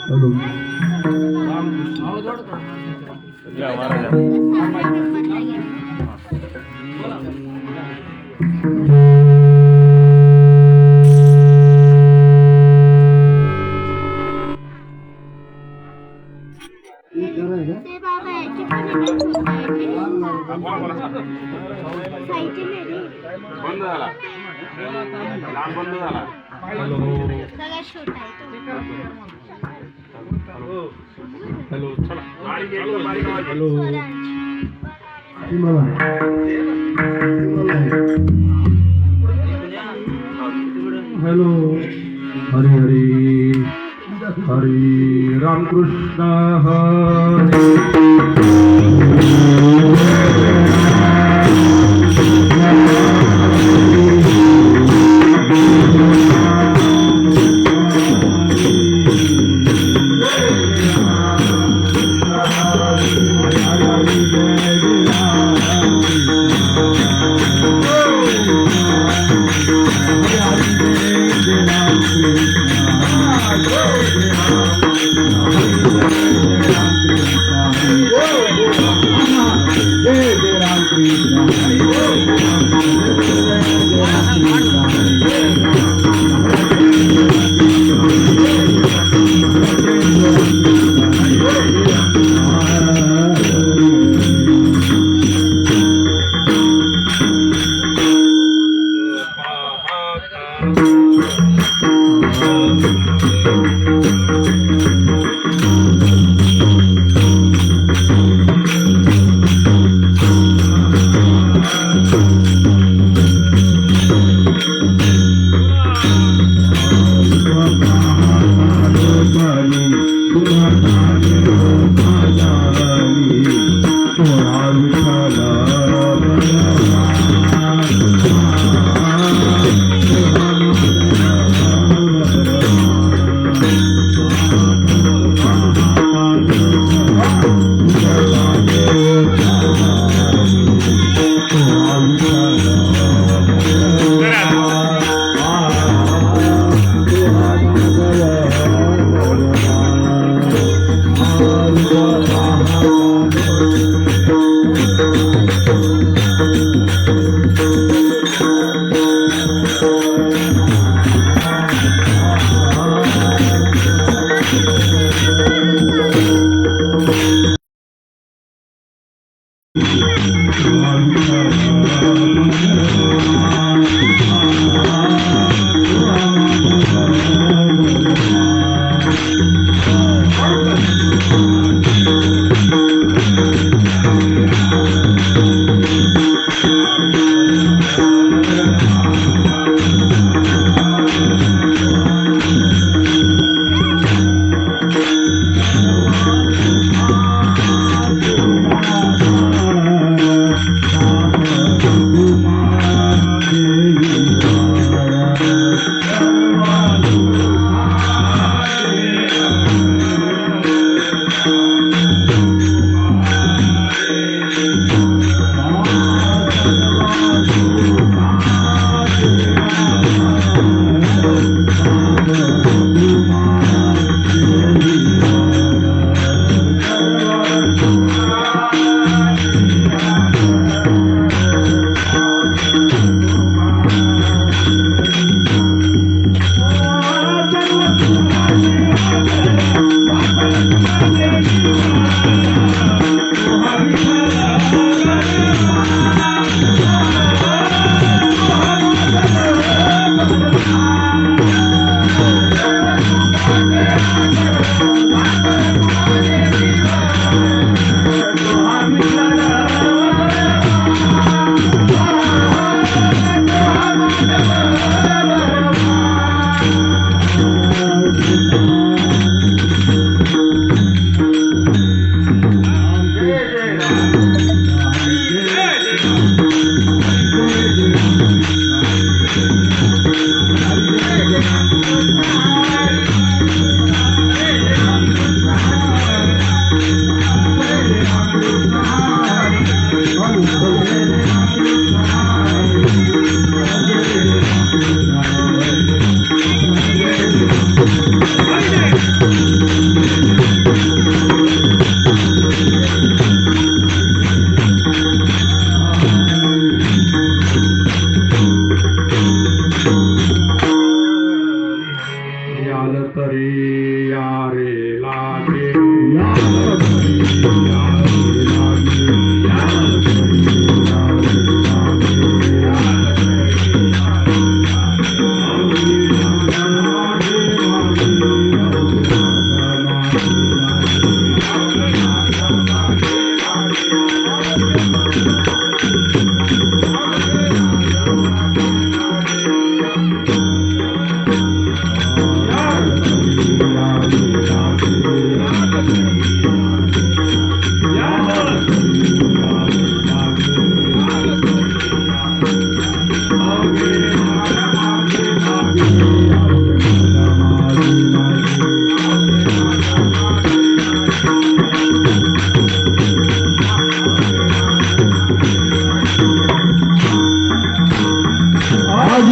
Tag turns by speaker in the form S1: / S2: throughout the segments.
S1: Hello बंद झाला, लांब बंद झाला.
S2: हॅलो हॅलो चला हॅलो हॅलो हरी हरी हरी रामकृष्ण हरी.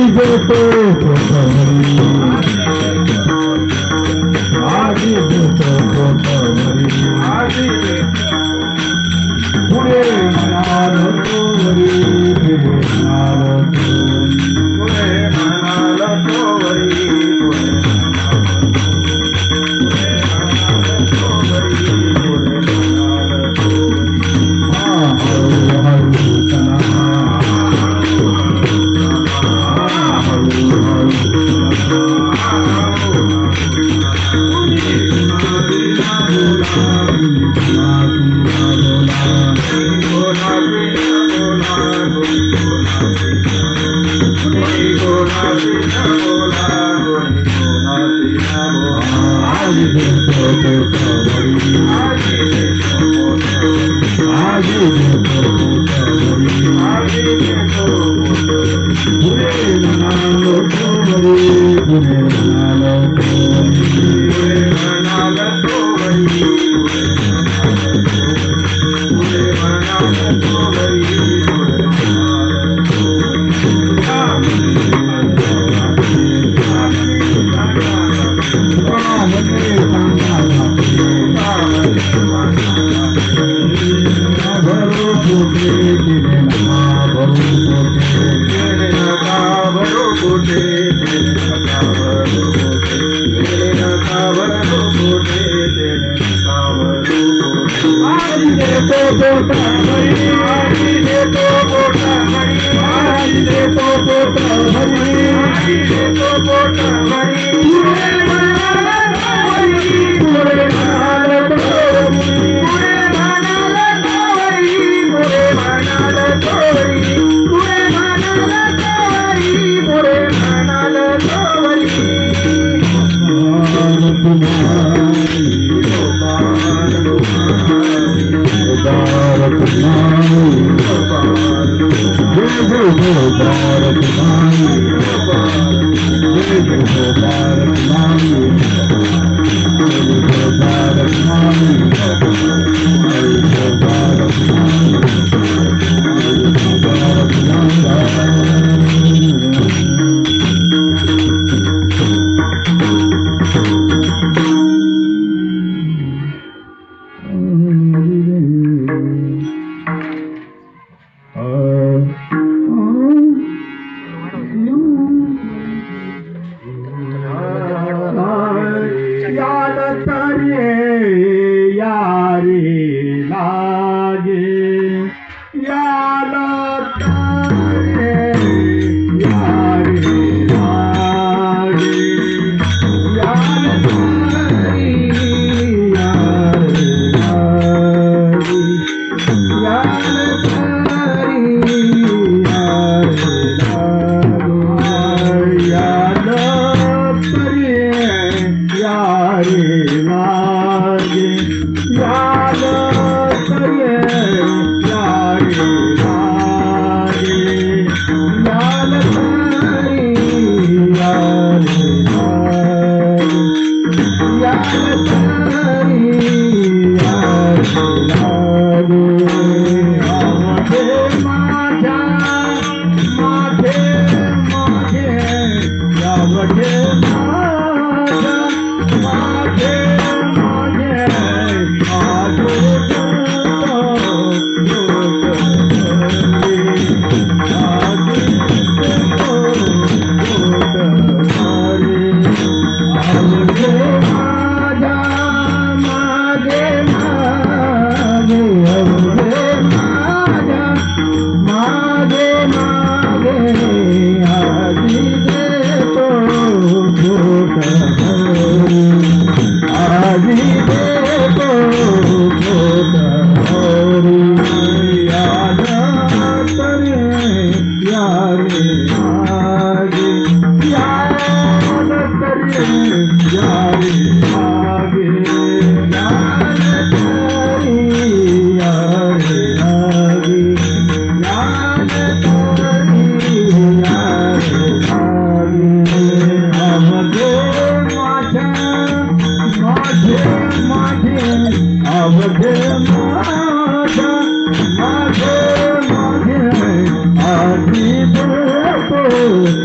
S2: देतो कोठवरी आधी देतो कोठवरी पुढे म्हणाल तोवरी पुढे म्हणाल तोवरी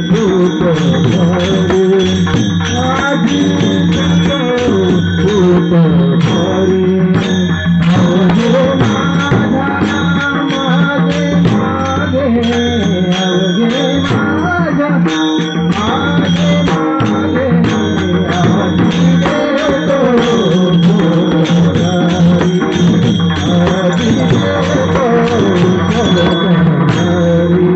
S3: Oh
S2: अवघे माझ्या मागे मागे आधी देतो गोदारी आधी देतो गोदारी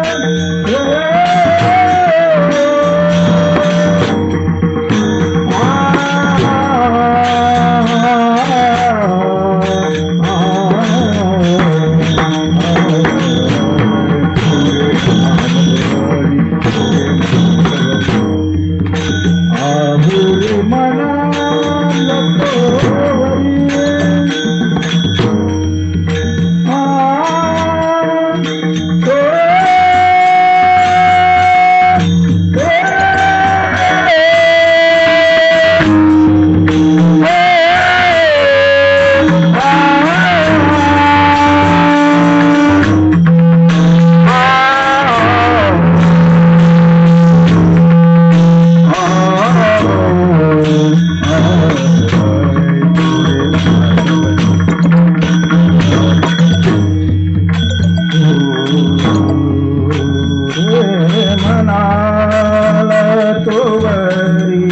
S2: तुझे म्हणाले तोवरी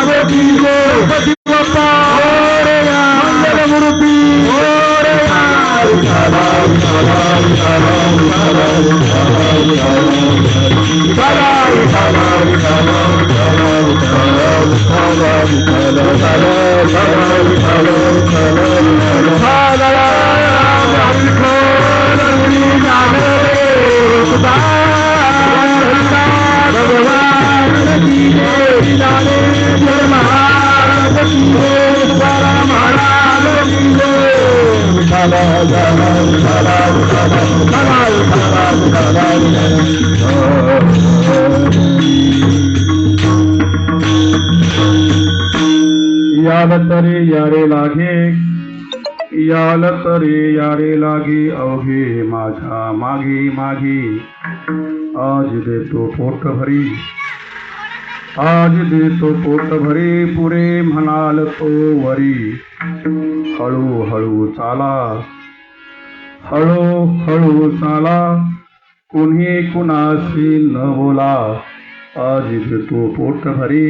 S2: गणपती बाप्पा मोरया मंगलमूर्ती मोरया याल तरी यारे लागे याल तरी यारे लागे अवघे माझ्या मागे मागे आज देतो पोट भरी आज देतो पोट भरी पुरे म्हणाल तो वरी हळू हळू चाला हळू हळू चाला कुणी कुणाशी न बोला आज देतो पोट भरी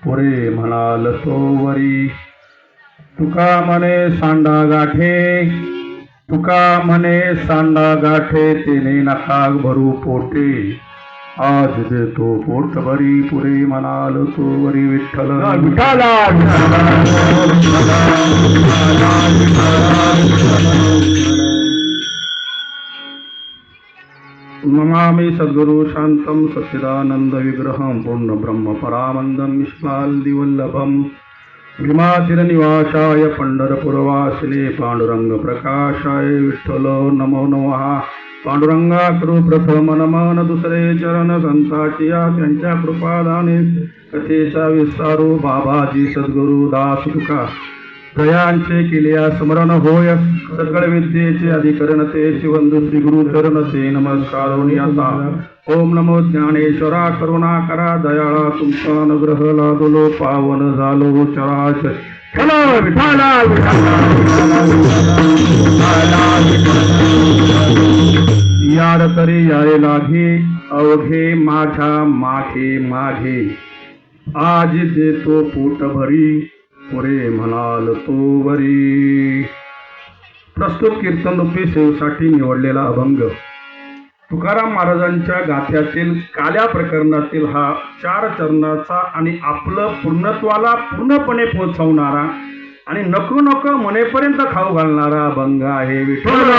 S2: पुरे म्हणाल तो वरी तुका म्हणे सांडा गाठे तुका म्हणे सांडा गाठे तिने नका भरू पोटे आज देतो पोट भरी पुरे म्हणाल तो वरी विठ्ठल नमामि सद्गुरु शांतं सच्चिदानंद विग्रहं पूर्ण ब्रह्म परामंदं निष्काल्दि वल्लभं भीमातिरनिवासाय पंढरपुरवासिने पांडुरंग प्रकाशाय विठ्ठल नमो नमः पांडुरंगा करू प्रथम नमन दुसरे चरण संताचिया त्यांच्या कृपादाने कथेचा विस्तारू बाबाजी सद्गुरु दास तुका दयांचे केल्या स्मरण होय सकळ विद्येचे अधिकरण ते शिवंदु श्री गुरु चरण ते नमस्कार आता ओम नमो ज्ञानेश्वरा करुणा करा दयाळा तुमचा अनुग्रह लादलो पावन झालो चराच चलो विठाला यार तरी यारे लागे अवघे माझ्या मागे मागे आज देतो पोट भरी पुरे म्हणाल तो वरी. प्रस्तुत कीर्तन रूपी सेवेसाठी निवडलेला अभंग तुकाराम महाराजांच्या गाथ्यातील काल्या प्रकरणातील हा 4 चरणाचा आणि आपलं पूर्णत्वाला पूर्णपणे पोहोचवणारा आणि नको नको मनेपर्यंत खाऊ घालणारा अभंग आहे. विठ्ठल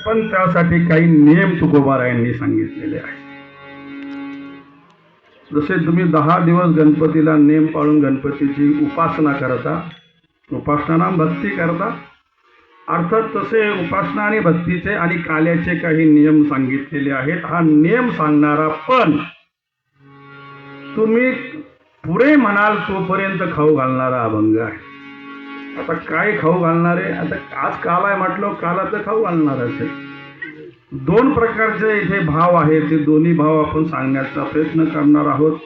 S2: पण त्यासाठी काही नियम तुकोबारायांनी सांगितलेले आहेत. जसे तुम्ही 10 दिवस गणपतीला नेम पाळून गणपतीची उपासना करता, उपासना भक्ती करता, अर्थात तसे उपासना आणि भक्तीचे आणि काल्याचे काही नियम सांगितलेले आहेत. हा नियम सांगणारा पण तुम्ही पुरे म्हणाल तोपर्यंत खाऊ घालणारा अभंग आहे. आता काय खाऊ घालणारे? आता आज काल आहे म्हटलं, कालाचं खाऊ घालणार असेल. 2 प्रकारचे इथे भाव आहेत. ते दोन्ही भाव आपण सांगण्याचा प्रयत्न करणार आहोत.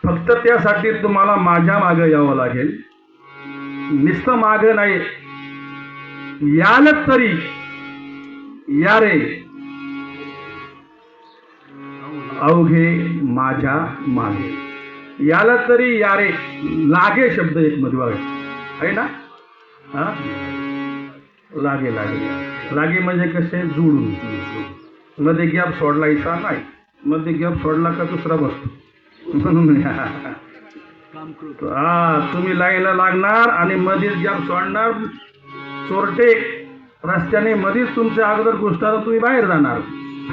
S2: फक्त त्यासाठी तुम्हाला माझ्या मागे यावं लागेल. नुसतं मागे नाही, याल तरी या रे अवघे माझ्या मागे. याला तरी या रे लागे शब्द एक मध्ये बघा आहे ना. हा लागे लागे लागे म्हणजे कसे जुळून, मध्ये गॅप सोडलायचा नाही. मध्ये गॅप सोडला का दुसरा बसतो म्हणून तुम्ही लाईनला लागणार आणि मध्येच गॅप सोडणार. चोरटे रस्त्याने मध्येच तुमच्या अगोदर घुसणार, तुम्ही बाहेर जाणार.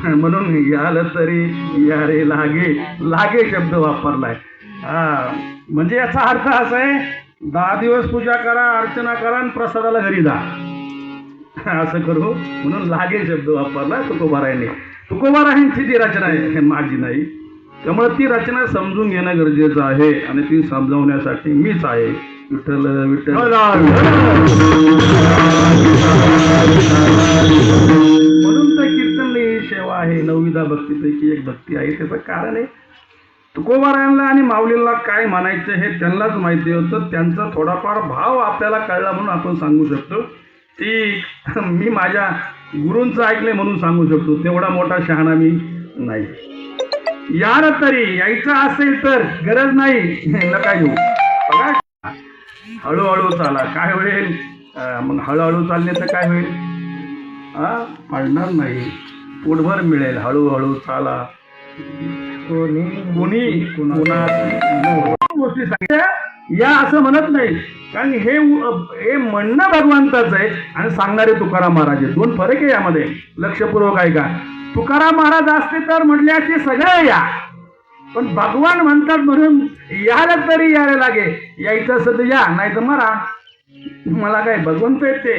S2: म्हणून याल तरी या रे लागे लागे शब्द वापरलाय. म्हणजे याचा अर्थ असा आहे, 10 दिवस पूजा करा, अर्चना करा आणि प्रसादाला घरी जा, असं करू म्हणून लागे शब्द वापरला तुकोबारायांनी. तुकोबारायांची ती रचना आहे, माझी नाही. त्यामुळे ती रचना समजून घेणं गरजेचं आहे आणि ती समजावण्यासाठी मीच आहे. विठ्ठल विठ्ठल. म्हणून तर कीर्तन ही सेवा आहे, 9 भक्तीपैकी एक भक्ती आहे. त्याचं कारण आहे तुकोबारायांना आणि माऊलीला काय म्हणायचं हे त्यांनाच माहिती होतं. त्यांचा थोडाफार भाव आपल्याला कळला म्हणून आपण सांगू शकतो. ती मी माझ्या गुरूंचं ऐकलंय म्हणून सांगू शकतो, तेवढा मोठा शहाणा मी नाही. यार तरी यायचं असेल तर गरज नाही नका घेऊ. बघा हळूहळू चाला, काय होईल मग हळूहळू चालले तर काय होईल, पडणार नाही, पोटभर मिळेल. हळूहळू चाला. कोणी गोष्टी सांगितल्या या असं म्हणत नाही, कारण हे म्हणणं भगवंताचं आहे आणि सांगणारे तुकाराम महाराज आहे. दोन फरक आहे यामध्ये, लक्षपूर्वक ऐका. तुकाराम महाराज असते तर म्हटल्या ते सगळे या, पण भगवान म्हणतात म्हणून यायला तरी यायला लागे. यायचं असं तर या, नाही तर मरा. मला काय भगवंत येते,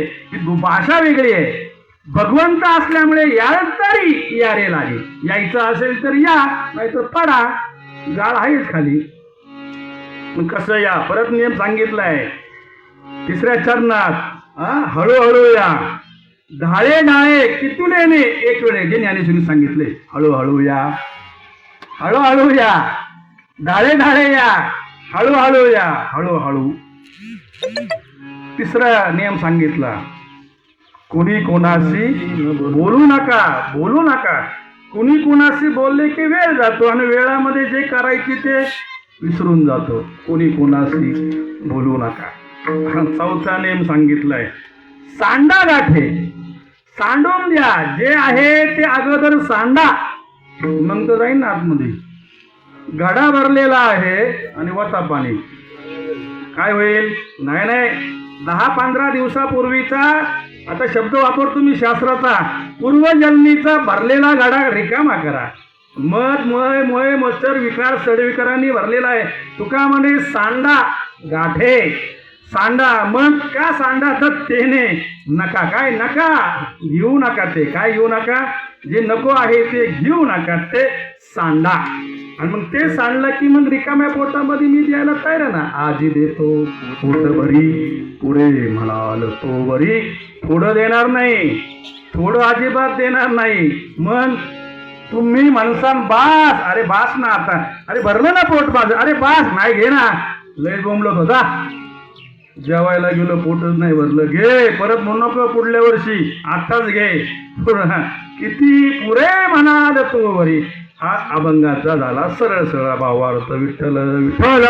S2: भाषा वेगळी आहे. भगवंत असल्यामुळे यायला तरी यारे लागे. यायचं असेल तर या, नाही तर पडा, गाळ आहेच खाली. मग कसं या, परत नियम सांगितलाय तिसऱ्या चरणात. हळूहळू या, ढाळे ढाळे कितुलेने एक वेळे, जे ज्ञानेश्वरी सांगितले. हळूहळू या, हळूहळू या, ढाळे ढाळे या, हळूहळू या, हळूहळू. तिसरा नियम सांगितला, कोणी कोणाशी बोलू नका, बोलू नका. कोणी कोणाशी बोलले की वेळ जातो आणि वेळामध्ये जे करायचे ते विसरून जातो. कोणी कोणाशी बोलू नका. चौथा नेम सांगितलाय, सांडा गाठे, सांडून द्या. जे आहे ते अगोदर सांडा, मग तर जाईन ना आतमध्ये. गडा भरलेला आहे आणि वता पाणी, काय होईल? नाही नाही, 10-15 दिवसापूर्वीचा, आता शब्द वापरतो मी शास्त्राचा, पूर्वजन्मीचा भरलेला गाडा रिकामा करा. मध मय मय मच्छर विकार सडविकारांनी भरलेला आहे. तुका म्हणे सांडा गाठे, सांडा. मग का सांडा? तर तेने नका, काय नका घेऊ नका. ते काय घेऊ नका? जे नको आहे ते घेऊ नका, ते सांडा. आणि मग ते सांडलं की मग रिकाम्या पोटामध्ये मी द्यायला तयार ना. आजी देतो पोट भरी, पुढे म्हणाल तो बरी. थोडं देणार नाही, थोडं अजिबात देणार नाही. मग तुम्ही म्हणसान बास, अरे बास ना आता, अरे भरलं ना पोट माझं, अरे बास नाही, घे ना. लय बोंबलत होता, जेवायला गेलो पोटच नाही भरलं, घे. परत म्हणू नको पुढल्या वर्षी, आताच घे. किती पुरे म्हणाल तो बरी. हा अभंगाचा झाला सरळ सरळ भावार्थ. विठ्ठल विठ्ठल.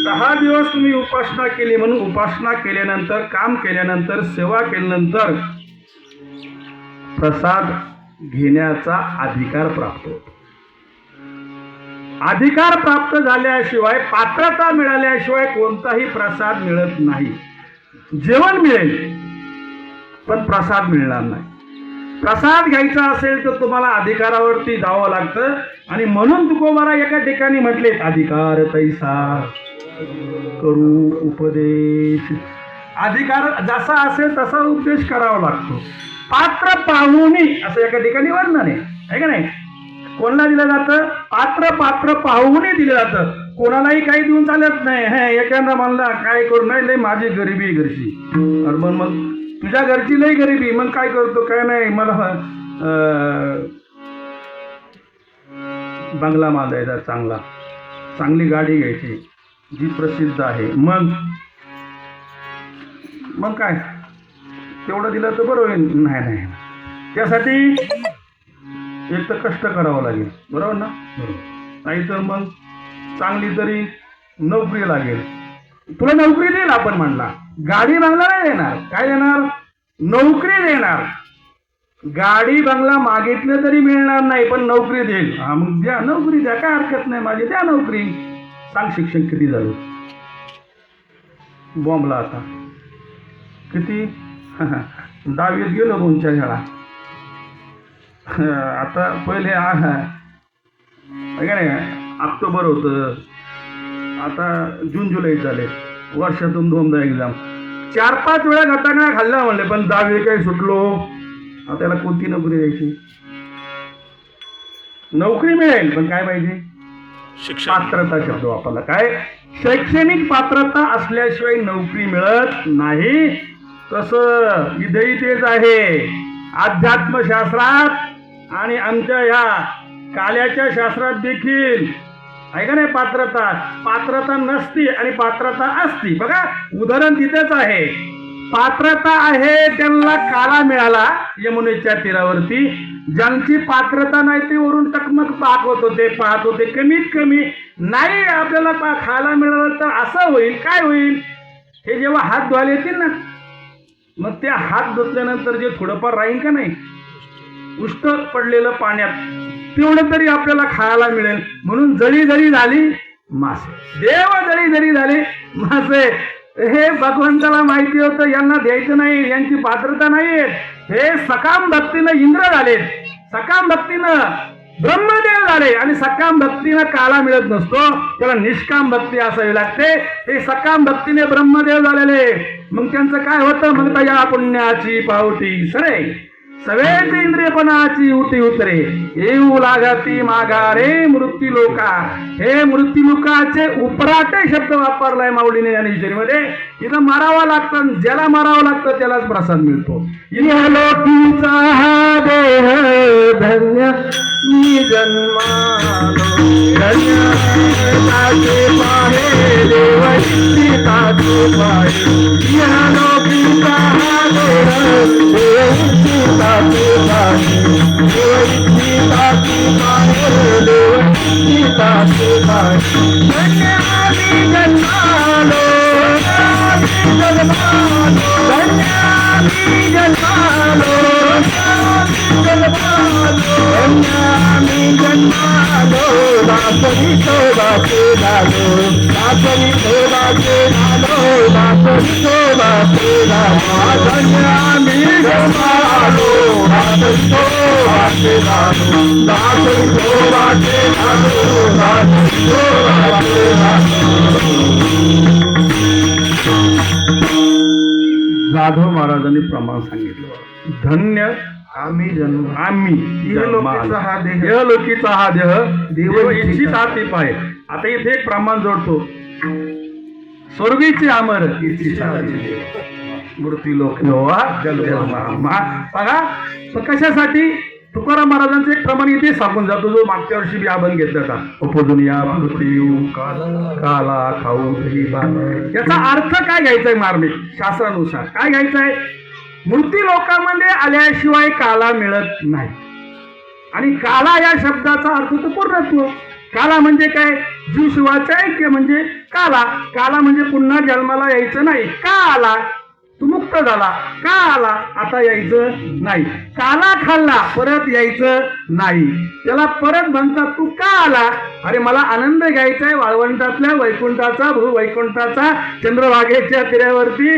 S2: 10 दिवस तुम्ही उपासना केली, म्हणून उपासना केल्यानंतर, काम केल्यानंतर, सेवा केल्यानंतर प्रसाद घेण्याचा अधिकार प्राप्त होतो. अधिकार प्राप्त झाल्याशिवाय, पात्रता मिळाल्याशिवाय कोणताही प्रसाद मिळत नाही. जेवण मिळेल पण प्रसाद मिळणार नाही. प्रसाद घ्यायचा असेल तर तुम्हाला अधिकारावरती जावं लागतं. आणि म्हणून तुकोबारा एका ठिकाणी म्हटले, अधिकार तैसा करू उपदेश. अधिकार जसा असेल तसा उपदेश करावा लागतो. पात्र पाहुणी असं एका ठिकाणी वर्णन आहे का नाही? कोणाला दिलं जातं? पात्र पाहुणे दिलं जातं. कोणालाही काही देऊन चालत नाही. हे एखादा म्हणला काय करू, नाही लय माझी गरिबी घरची, अरे मग तुझ्या घरची लई गरिबी, मग काय करतो? काय नाही, मला बंगला बांधायचा चांगला, चांगली गाडी घ्यायची जी प्रसिद्ध आहे. मग काय तेवढं दिलं तर बरं होईल? नाही, त्यासाठी एक तर कष्ट करावं लागेल, बरोबर ना? नाही तर मग चांगली तरी नोकरी लागेल. तुला नोकरी देईल आपण म्हणला, गाडी बंगला नाही देणार. काय देणार? नोकरी देणार. गाडी बंगला मागितलं तरी मिळणार नाही, पण नोकरी देईल. हा मग द्या, नोकरी द्या, काय हरकत नाही, माझी द्या नोकरी. सांग शिक्षण किती झालं? बॉम्बला आता किती? 10वीत गेलो 2-4 शाळा. आता पहिले ऑक्टोबर होतं, आता जून जुलै झाले. वर्षातून 2दा एक्झाम. 4-5 वेळा गटांगळ्या खाल्ल्या म्हणले, पण 10वी काही सुटलो. आता त्याला कोणती नोकरी द्यायची? नोकरी मिळेल पण काय पाहिजे? पात्रता शब्द वापरला. काय? शैक्षणिक पात्रता असल्याशिवाय नोकरी मिळत नाही. तसं इथेही तेच आहे. अध्यात्मशास्त्रात आणि आमच्या या काल्याच्या शास्त्रात देखील आहे का नाही? पात्रता पात्रता नसती आणि पात्रता असती. बघा उदाहरण तिथेच आहे. पात्रता आहे त्यांना काला मिळाला यमुनेच्या तीरावरती. ज्यांची पात्रता नाही ते वरून टकमक पाहत होते. कमीत कमी नाही आपल्याला खायला मिळालं तर असं होईल, काय होईल? हे जेव्हा हात धुवायला येतील ना, मग त्या हात धुतल्यानंतर जे थोडंफार राहील का नाही उष्ट पडलेलं पाण्यात, तेवढं तरी आपल्याला खायला मिळेल. म्हणून जळी झाली मासे, देव जळी झाले मासे. हे भगवंताला माहिती होतं यांना द्यायचं नाही, यांची पात्रता नाही. हे सकाम भक्तीनं इंद्र झाले, सकाम भक्तीनं ब्रह्मदेव झाले. आणि सकाम भक्तीनं काला मिळत नसतो, त्याला निष्काम भक्ती असावी लागते. हे सकाम भक्तीने ब्रह्मदेव झालेले. मग त्यांचं काय होतं? मग या पुण्याची पावटी सरे सवेच इंद्रियपणाची उटी उतरे, येऊ लागती माघारे मृत्यू लोका. हे मृत्यू लोकाचे उपराटे शब्द वापरलाय माऊलीने ज्ञानेश्वरीमध्ये. इथं मारावं लागतं, ज्याला मारावं लागतं त्यालाच प्रसाद मिळतो. लोकीचा हा देह धन्य मी जन्मालो, धन्य ताचे पाहे देवची ताचे पाहे. या लोकीचा हा देह देवची ताचे पाहे, देवची ताचे पाहे, देवची ताचे पाहे. धन्य आम्ही जन्मालो, धन्य आम्ही जन्मालो, आम्ही जन्मालो. दासरी शोभाचे झालो, दासरी शोभाचे झालो, दासरी शोभाचे झालो. धन्य आम्ही जन्मालो, दासरी शोभाचे झालो, दासरी शोभाचे झालो, दासरी शोभाचे झालो. जाधव महाराजांनी प्रमाण सांगितलं. धन्य आम्ही जन्म, आम्ही इहलोकीचा हा देह, इहलोकीचा हा देह देव इच्छित हाती पाय. आता इथे एक प्रमाण जोडतो. स्वर्गीचे अमर इच्छित मूर्ती लोक बघा. कशासाठी? तुकाराम महाराजांचं एक प्रमाण इथे सांगून जातो, जो मागच्या वर्षी बी आपण घेतला होता. उपजून या पृथ्वी काला खाऊ दही भात. याचा अर्थ काय घ्यायचा आहे? मार्मिक शास्त्रानुसार काय घ्यायचं आहे? मूर्ती लोकांमध्ये आल्याशिवाय काला मिळत नाही. आणि काला या शब्दाचा अर्थ तो पूर्णत्व. काला म्हणजे काय? जीव शिवाचा ऐक्य म्हणजे काला. काला म्हणजे पुन्हा जन्माला यायचं नाही. का आला? तू मुक्त झाला. का आला? आता यायचं नाही. काला खाल्ला, परत यायचं नाही. त्याला परत म्हणतात तू का आला? अरे मला आनंद घ्यायचा आहे वाळवंटातल्या वैकुंठाचा, भूवैकुंठाचा. चंद्रभागेच्या तीरावरती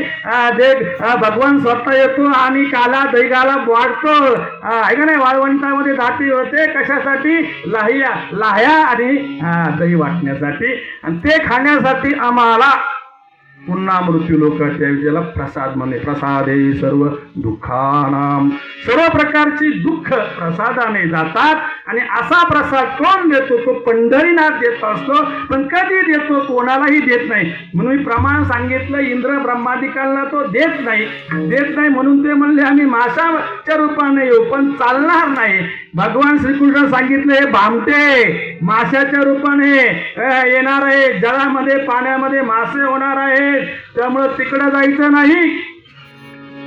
S2: भगवान स्वतः येतो आणि काला दैगाला वाढतो. आहे का नाही? वाळवंटामध्ये दाती होते कशासाठी? लाह्या आणि दही वाटण्यासाठी. आणि ते खाण्यासाठी आम्हाला पुन्हा मृत्यू लोकाच्या विजयाला प्रसाद म्हणे. प्रसादे सर्व दुःखानाम. सर्व प्रकारची दुःख प्रसादाने जातात. आणि असा प्रसाद कोण देतो? तो पंढरीनाथ देत असतो. पण कधी देतो? कोणालाही देत नाही. म्हणून मी प्रमाण सांगितलं, इंद्र ब्रह्मादिकांना तो देत नाही म्हणून ते म्हणले आम्ही माशाच्या रूपाने येऊ, पण चालणार नाही. भगवान श्रीकृष्ण सांगितलं हे भामटे माशाच्या रूपाने येणार आहे. जळामध्ये पाण्यामध्ये मासे होणार आहेत, त्यामुळं तिकडं जायचं नाही.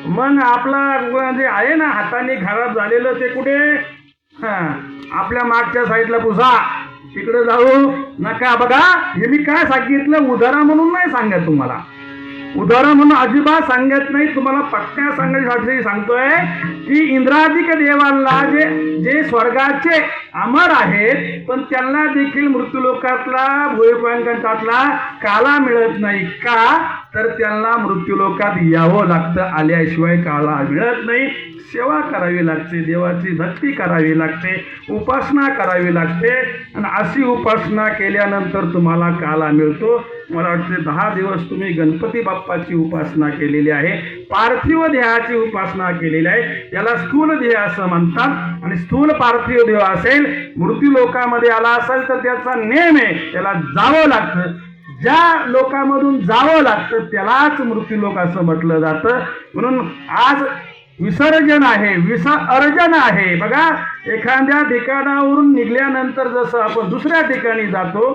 S2: मग आपला जे आहे ना हाताने खराब झालेलं ते कुठे? आपल्या मागच्या साईडला पुसा, तिकडे जाऊ नका. बघा हे मी काय सांगितलं उदाहरण म्हणून नाही सांगत तुम्हाला, उदाहरण म्हणून अजिबात सांगत नाही तुम्हाला. पक्क्या सांगण्यासाठी सांगतोय की इंद्रादिक देवांना जे स्वर्गाचे अमर आहेत, पण त्यांना देखील मृत्यूलोकातला भूवैकुंठातला काला मिळत नाही. का? तर त्यांना मृत्यूलोकात यावं लागतं. आल्याशिवाय काला मिळत नाही. सेवा करावी लागते, देवाची भक्ती करावी लागते, उपासना करावी लागते. आणि अशी उपासना केल्यानंतर तुम्हाला काला मिळतो. मला वाटते 10 दिवस तुम्ही गणपती बाप्पाची उपासना केलेली आहे, पार्थिव देहाची उपासना केलेली आहे. याला स्थूल देह असं म्हणतात. आणि स्थूल पार्थिव देह असेल, मृत्यू लोकामध्ये आला असेल तर त्याचा नेम आहे, त्याला जावं लागतं. ज्या लोकांमधून जावं लागतं त्यालाच मृत्यूलोक असं म्हटलं जातं. म्हणून आज विसर्जन आहे, विसर्जन आहे. बघा एखाद्या ठिकाणावरून निघल्यानंतर जसं आपण दुसऱ्या ठिकाणी जातो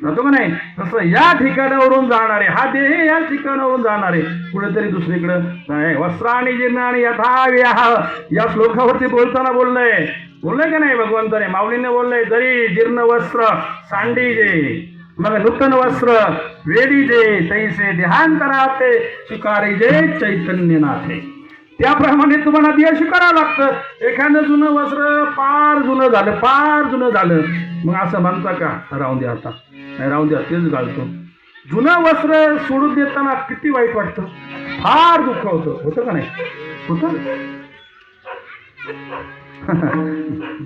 S2: जातो का नाही, तसं या ठिकाणावरून जाणारे, हा देह या ठिकाणावरून जाणारे कुठेतरी दुसरीकडे वस्त्राणी जीर्णानी यथाव्याह या श्लोकावरती बोलताना बोललंय का नाही भगवंताने, माऊलीने बोललंय, जरी जीर्ण वस्त्र सांडीजे मग नूतन वस्त्र वेडीजे, तैसे देहांतराते स्वीकारीजे चैतन्यनाथे. त्याप्रमाणे तुम्हाला देह स्वीकारावं लागतं. एखादं जुनं वस्त्र फार जुनं झालं मग असं म्हणता का राहून द्या, आता नाही राहून द्या, तेच घालतो. जुनं वस्त्र सोडून देताना किती वाईट वाटतं, फार दुःख होतं का नाही, होतं.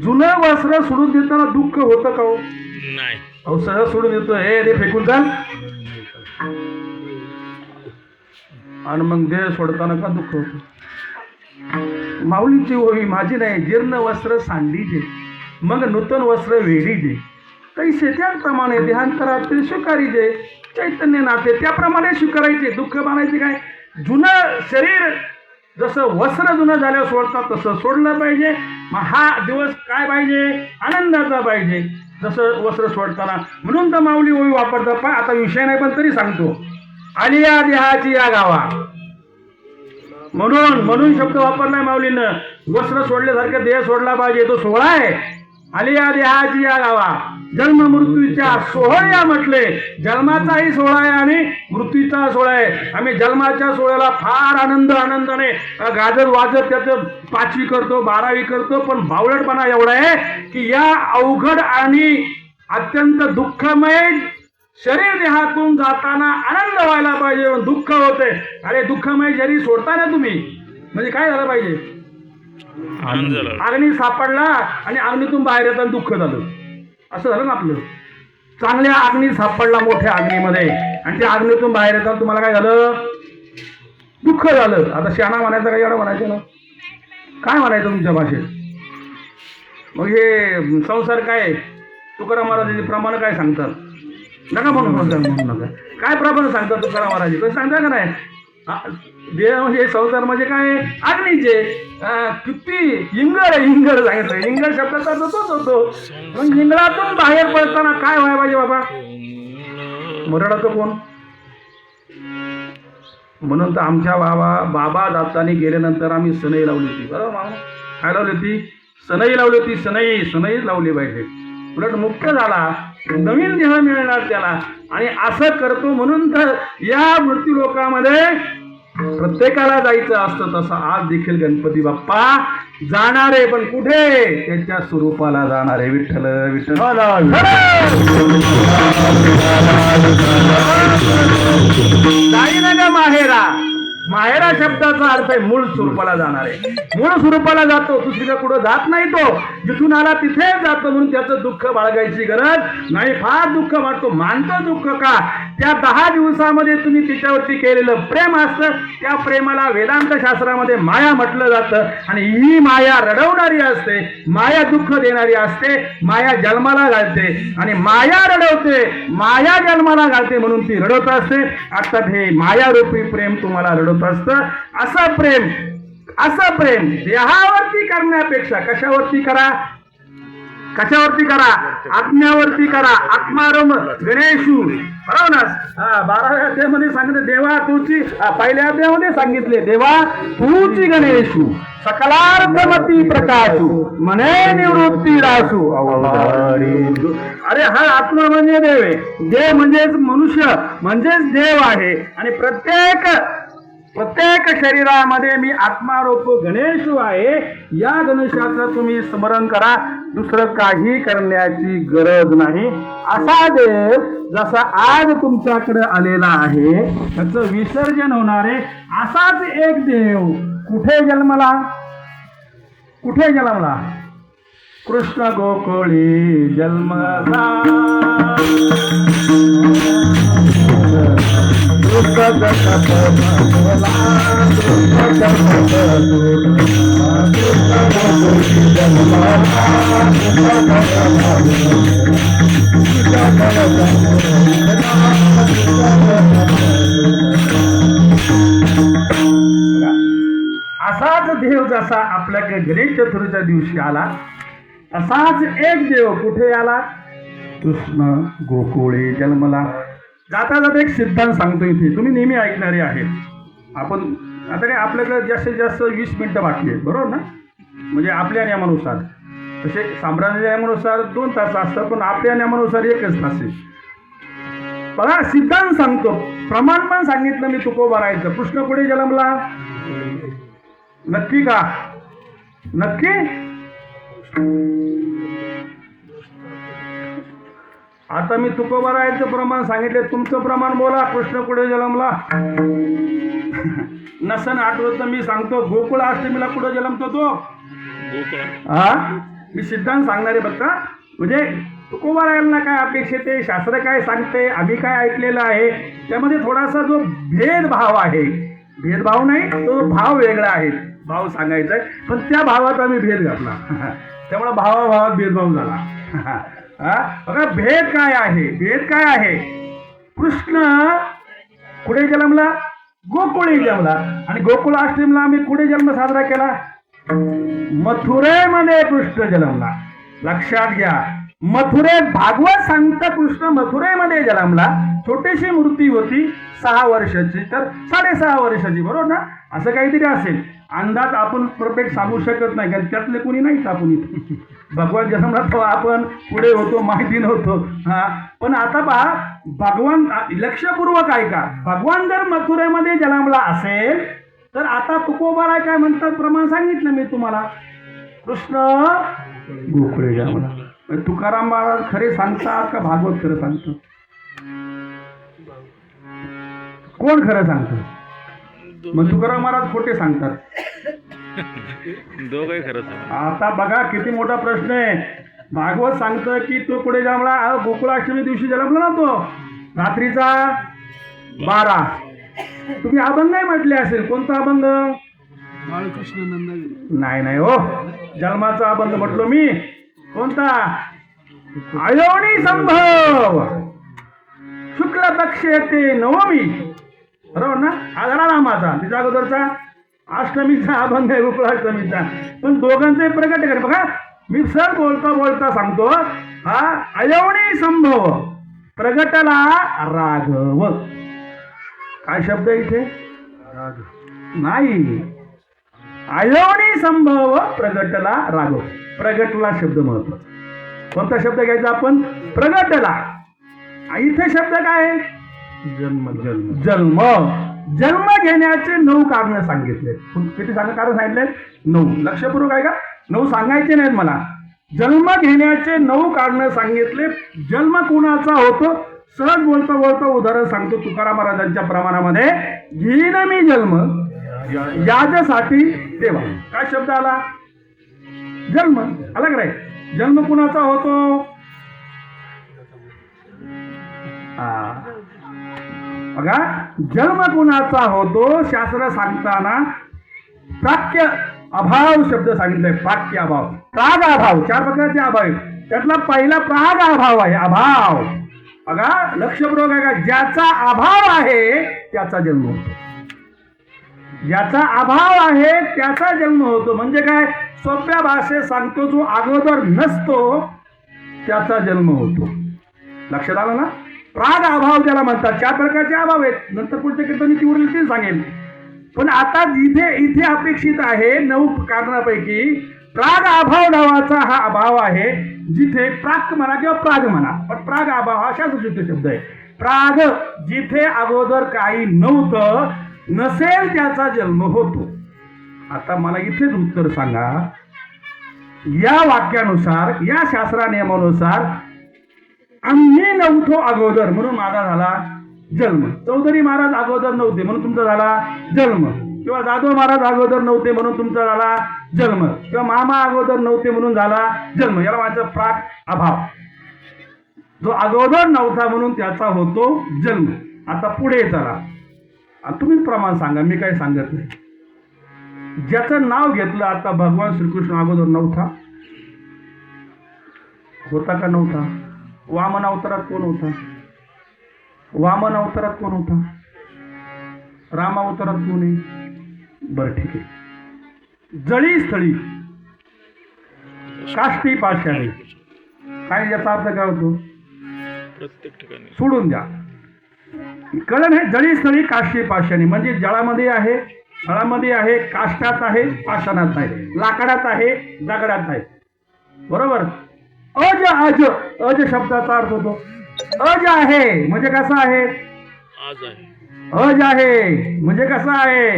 S2: जुनं वस्त्र सोडून देताना दुःख होतं का हो?
S1: नाही.
S2: अहो सहज सोडून देतो, हे रे फेकून चाल, आणि मग देह सोडताना का दुःख होतं. माऊलीची ओवी माझी नाही, जीर्ण वस्त्र सांडीजे मग नूतन वस्त्र वेडीजे, तैसे त्याप्रमाणे देहांतरात स्वीकारीजे चैतन्यनाथे. त्याप्रमाणे स्वीकारायचे, दुःख मानायचे काय. जुनं शरीर जसं वस्त्र जुनं झाल्यावर सोडतात तसं सोडलं पाहिजे. मग हा दिवस काय पाहिजे, आनंदाचा पाहिजे, जसं वस्त्र सोडताना. म्हणून तर माऊली ओवी वापरतात. पण आता विषय नाही पण तरी सांगतो, आली या देहाची या गावा, म्हणून शब्द वापरलाय माऊलीनं. वस्त्र सोडल्यासारखं देह सोडला पाहिजे, तो सोहळा आहे. आली या देहाची या गावा, जन्म मृत्यूच्या सोहळ्या म्हटले. जन्माचाही सोहळा आहे आणि मृत्यूचा सोहळा आहे. आम्ही जन्माच्या सोहळ्याला फार आनंदाने गाजर वाजत त्याचं 5वी करतो, 12वी करतो. पण बावळटपणा एवढा आहे की या अवघड आणि अत्यंत दुःखमय शरीर देहातून जाताना आनंद व्हायला पाहिजे, दुःख होते. अरे दुःखमय शरीर सोडताना तुम्ही म्हणजे काय झालं पाहिजे, अग्नी सापडला आणि अग्नीतून बाहेर येताना दुःख झालं, असं झालं ना आपलं. चांगल्या अग्नी सापडला मोठ्या अग्नीमध्ये आणि त्या अग्नीतून बाहेर येताना तुम्हाला काय झालं, दुःख झालं. आता शहाणा म्हणायचं काय, एवढं म्हणायचं ना, काय म्हणायचं तुमच्या भाषेत. मग हे संसार काय, तुकाराम महाराजांचे प्रमाण काय सांगतात, नका म्हणू नका, काय प्रमाण सांगतात तुकाराम महाराज, कसं सांगता का नाही. देह म्हणजे संसार म्हणजे काय, अग्नीचे किती इंगळ सांगितलं. इंगळ शब्दाचा तोच होतो. मग इंगळातून बाहेर पडताना काय व्हायला पाहिजे बाबा, मरडाचं कोण. म्हणून तर आमच्या बाबा दातानी गेल्यानंतर आम्ही सनई लावली होती. बरोबर मामा, काय लावली होती, सनई लावली होती. सनईच लावली पाहिजे. उलट मुक्त झाला, नवीन देह मिळणार त्याला. आणि असं करतो म्हणून तर या मृत्यू लोकामध्ये प्रत्येकाला जायचं असतं. तसं आज देखील गणपती बाप्पा जाणारे, पण कुठे, त्याच्या स्वरूपाला जाणारे. विठ्ठल जाई ना ग माहेरा शब्दाचा अर्थ आहे मूळ स्वरूपाला जाणारे. मूळ स्वरूपाला जातो, दुसरीकडे कुठं जात नाही. तो जिथून आला तिथेच जातो. म्हणून त्याचं दुःख बाळगायची गरज नाही. फार दुःख वाटतो, मानतो दुःख का, त्या 10 दिवसामध्ये तुम्ही तिच्यावरती केलेलं प्रेम असतं. त्या प्रेमाला वेदांत शास्त्रामध्ये माया म्हटलं जातं. आणि ही माया रडवणारी असते, माया दुःख देणारी असते. माया जन्माला घालते आणि माया रडवते, माया जन्माला घालते, म्हणून ती रडवत असते. अर्थात हे मायारूपी प्रेम तुम्हाला रडवत असतं. असं प्रेम देहावरती करण्यापेक्षा कशावरती करा, आत्म्यावरती करा. आत्मारम गणेशू, बरोबर ना. 12व्या अध्यायामध्ये सांगितले, देवा तूची, पहिल्या अध्यायामध्ये सांगितले, देवा तूची गणेशू सकलार्थमती प्रकाशू म्हणे निवृत्ती रासू. अरे हा आत्मा म्हणजे देव आहे. देव म्हणजेच मनुष्य म्हणजेच देव आहे. आणि प्रत्येक शरीरामध्ये मी आत्मारूप गणेशू आहे. या गणेशाचं तुम्ही स्मरण करा, दुसरं काही करण्याची गरज नाही. असा देव जसा आज तुमच्याकडे आलेला आहे, त्याचं विसर्जन होणार आहे. असाच एक देव कुठे जन्मला, कृष्ण गोकुळी जन्मला. असाच देव जसा आपल्याकडे गणेश चतुर्थीच्या दिवशी आला, असाच एक देव कुठे आला, कृष्ण गोकुळे जन्मला. जाता जाता एक सिद्धांत सांगतो इथे, तुम्ही नेहमी ऐकणारे आहेत. आपण आता काय आपल्याकडे जास्तीत जास्त 20 मिनिटं बाकी आहेत, बरोबर ना? म्हणजे आपल्या नियमानुसार, तसे साम्राज्याच्या नियमानुसार 2 तास असतात, पण आपल्या नियमानुसार 1च तास आहे. बघा सिद्धांत सांगतो, प्रमाण पण सांगितलं मी तुकोबा राहायचं. कृष्ण कुठे जन्मला? नक्की का? नक्की? आता मी तुकोबा राहायचं प्रमाण सांगितले, तुमचं प्रमाण बोला. कृष्ण कुठे जन्मला? नसन आठवत मी सांगतो, गोकुळ अष्टमीला कुठं जन्मतो तो? हा, मी सिद्धांत सांगणारे बघा. म्हणजे तुकोबा राहायला काय अपेक्षित आहे, शास्त्र काय सांगते, आम्ही काय ऐकलेलं आहे, त्यामध्ये थोडासा जो भेदभाव आहे, भेदभाव नाही, तो भाव वेगळा आहे, भाव सांगायचा आहे, पण त्या भावात आम्ही भेद घातला. त्यामुळे भावाभावात भेदभाव झाला. बघा भेद काय आहे, भेद काय आहे. कृष्ण कुठे जन्मला? गोकुळी जन्मला. आणि गोकुळ अष्टमीला आम्ही कुठे जन्म साजरा केला? मथुरेमध्ये कृष्ण जन्मला. लक्षात घ्या, मथुरेत भागवत सांगता कृष्ण मथुरेमध्ये जन्मला. छोटीशी मूर्ती होती, 6 वर्षाची तर 6.5 वर्षाची, बरोबर ना? असं काहीतरी असेल. अंदाज आपण परफेक्ट सांगू शकत नाही, कारण त्यातले कोणी नाहीच आपण इथे. भगवान जन्मला तेव्हा आपण पुढे होतो, माहिती नव्हतो. पण आता पहा, भगवान लक्षपूर्वक ऐका, भगवान जर मथुरेमध्ये जन्मला असेल तर आता तुकोबाराय काय म्हणतात, प्रमाण सांगितलं मी तुम्हाला. कृष्ण गोकुळे जन्मला. तुकाराम महाराज खरे सांगतात का भागवत खरं सांगतं? कोण खरं सांगतं? मग तुकाराम महाराज खोटे सांगतात.
S1: दोघंही खरं सांगतात.
S2: आता बघा किती मोठा प्रश्न आहे. भागवत सांगतं की तो पुढे जन्मला, गोकुळाष्टमी दिवशी जन्मला ना तो, रात्रीचा 12. तुम्ही अभंग नाही म्हटले असेल. कोणता अभंग?
S3: बाळकृष्ण नंदा.
S2: नाही हो, जन्माचा अभंग म्हटलो मी. कोणता? अयोनी संभव शुक्ल पक्ष येते नवमी, बरोबर ना? हा झाला रामाचा. तिच्या अगोदरचा अष्टमीचा अभंग आहे, गोकुळाष्टमीचा. पण दोघांचे प्रगट कर. बघा मी सर बोलता बोलता सांगतो. हा अयोनी संभव प्रगटला राघव. काय शब्द आहे इथे? नाही, अयोनी संभव प्रगटला राघव. प्रगटला शब्द महत्वाचा. कोणता शब्द घ्यायचा आपण? प्रगटला. इथे शब्द काय? जन्म. जन्म जन्म जन्म घेण्याचे 9 कारण सांगितले. किती कारण सांगितले? 9. लक्षपूर्वक आहे का? 9 सांगायचे नाहीत मला. जन्म घेण्याचे 9 कारण सांगितले. जन्म कुणाचा होतो? सहज बोलता बोलता उदाहरण सांगतो तुकाराम महाराजांच्या प्रमाणामध्ये. घेईन मी जन्म याच्यासाठी तेव्हा. काय शब्द आला? जन्म. आला का रे? जन्म कुणाचा होतो? बघा जन्म कुणाचा होतो शास्त्र सांगताना प्राक्य अभाव शब्द सांगितलाय. प्राक्य अभाव, प्राग अभाव. 4 प्रकारचे अभाव आहेत. त्यातला पहिला प्राग अभाव आहे. अभाव. बघा लक्षपूर्वक आहे का? ज्याचा अभाव आहे त्याचा जन्म होतो. ज्याचा अभाव आहे त्याचा जन्म होतो. म्हणजे काय? सोप्या भाषेत सांगतो, जो अगोदर नसतो त्याचा जन्म होतो. लक्षात आलं ना? प्राग अभाव ज्याला म्हणतात. 4 प्रकारचे अभाव आहेत. नंतर पुढच्या कीर्तनी ती उरली ती सांगेल. पण आता इथे अपेक्षित आहे 9 कारणापैकी प्राग अभाव नावाचा हा अभाव आहे. जिथे प्राक म्हणा किंवा प्राग म्हणा, पण प्राग अभाव हा शास्त्रशुद्ध शब्द आहे. प्राग जिथे अगोदर काही नव्हतं, नसेल त्याचा जन्म होतो. आता मला इथेच उत्तर सांगा. या वाक्यानुसार, या शास्त्रा नियमानुसार आम्ही नव्हतो अगोदर म्हणून माझा झाला जन्म. चौधरी महाराज अगोदर नव्हते म्हणून तुमचा झाला जन्म. किंवा जाधव महाराज अगोदर नव्हते म्हणून तुमचा झाला जन्म. किंवा मामा अगोदर नव्हते म्हणून झाला जन्म. याला माझा प्राक अभाव. जो अगोदर नव्हता म्हणून त्याचा होतो जन्म. आता पुढे चला, तुम्हीच प्रमाण सांगा, मी काय सांगत नाही. ज्याचं नाव घेतलं आता भगवान श्रीकृष्ण अगोदर नव्हता? होता का नव्हता? वामन अवतारात कोण होता? वामन अवतारात कोण होता? राम अवतारात कोण आहे? बरं ठीक आहे. जळी स्थळी काष्टी पाषाणी. काय याचा अर्थ काय होतो? सोडून द्या. कळण हे जळी स्थळी काष्टी पाषाणी, म्हणजे जळामध्ये आहे, स्थळामध्ये आहे, काष्टात आहे, पाषाणात आहे, लाकडात आहे, दगडात आहे. बरोबर. अज अज अज शब्दाचा अर्थ होतो अज आहे म्हणजे कसा आहे, अज आहे म्हणजे कसा आहे.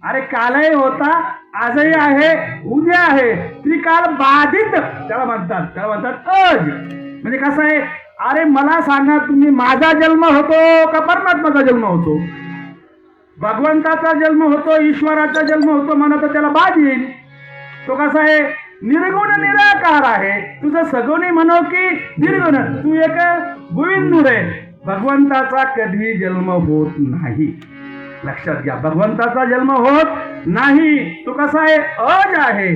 S2: अरे कालही होता, आजही आहे, उद्या आहे, त्रिकाल बाधित त्याला म्हणतात अज. म्हणजे कसं आहे, अरे मला सांगा तुम्ही, माझा जन्म होतो का परमात्माचा जन्म होतो, भगवंताचा जन्म होतो, ईश्वराचा जन्म होतो म्हणा तर त्याला बाध येईल. तो कसा आहे, निर्गुण निराकार आहे. तुझं सगुणी म्हणो की निर्गुण, तू एक गोविंदूर आहे. भगवंताचा कधी जन्म होत नाही, लक्षात घ्या. भगवंताचा जन्म होत नाही. तो कसा आहे, अज आहे,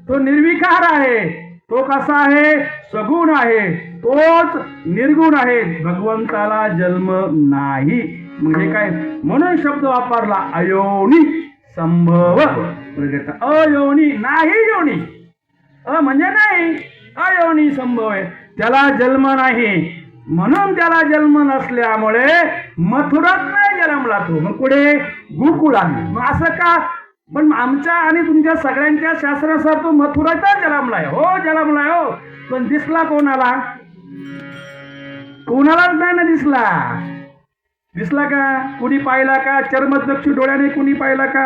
S2: तो निर्विकार आहे, तो कसा आहे, सगुण आहे, तोच निर्गुण आहे. भगवंताला जन्म नाही. म्हणजे काय, म्हणून शब्द वापरला अयोनी संभव. अयोनी नाही, योनी अ म्हणजे नाही, अयोनी संभव आहे, त्याला जन्म नाही. म्हणून त्याला जन्म नसल्यामुळे मथुरात नाही जन्मला तो, मग पुढे गोकुळात. मग असं का, पण आमच्या आणि तुमच्या सगळ्यांच्या शास्त्रानुसार तो मथुराचा जन्मलाय. हो जन्मलाय हो, पण दिसला कोणाला, कोणालाच नाही ना दिसला. दिसला का, कुणी पाहिला का, चर्मचक्षु डोळ्याने कुणी पाहिला का,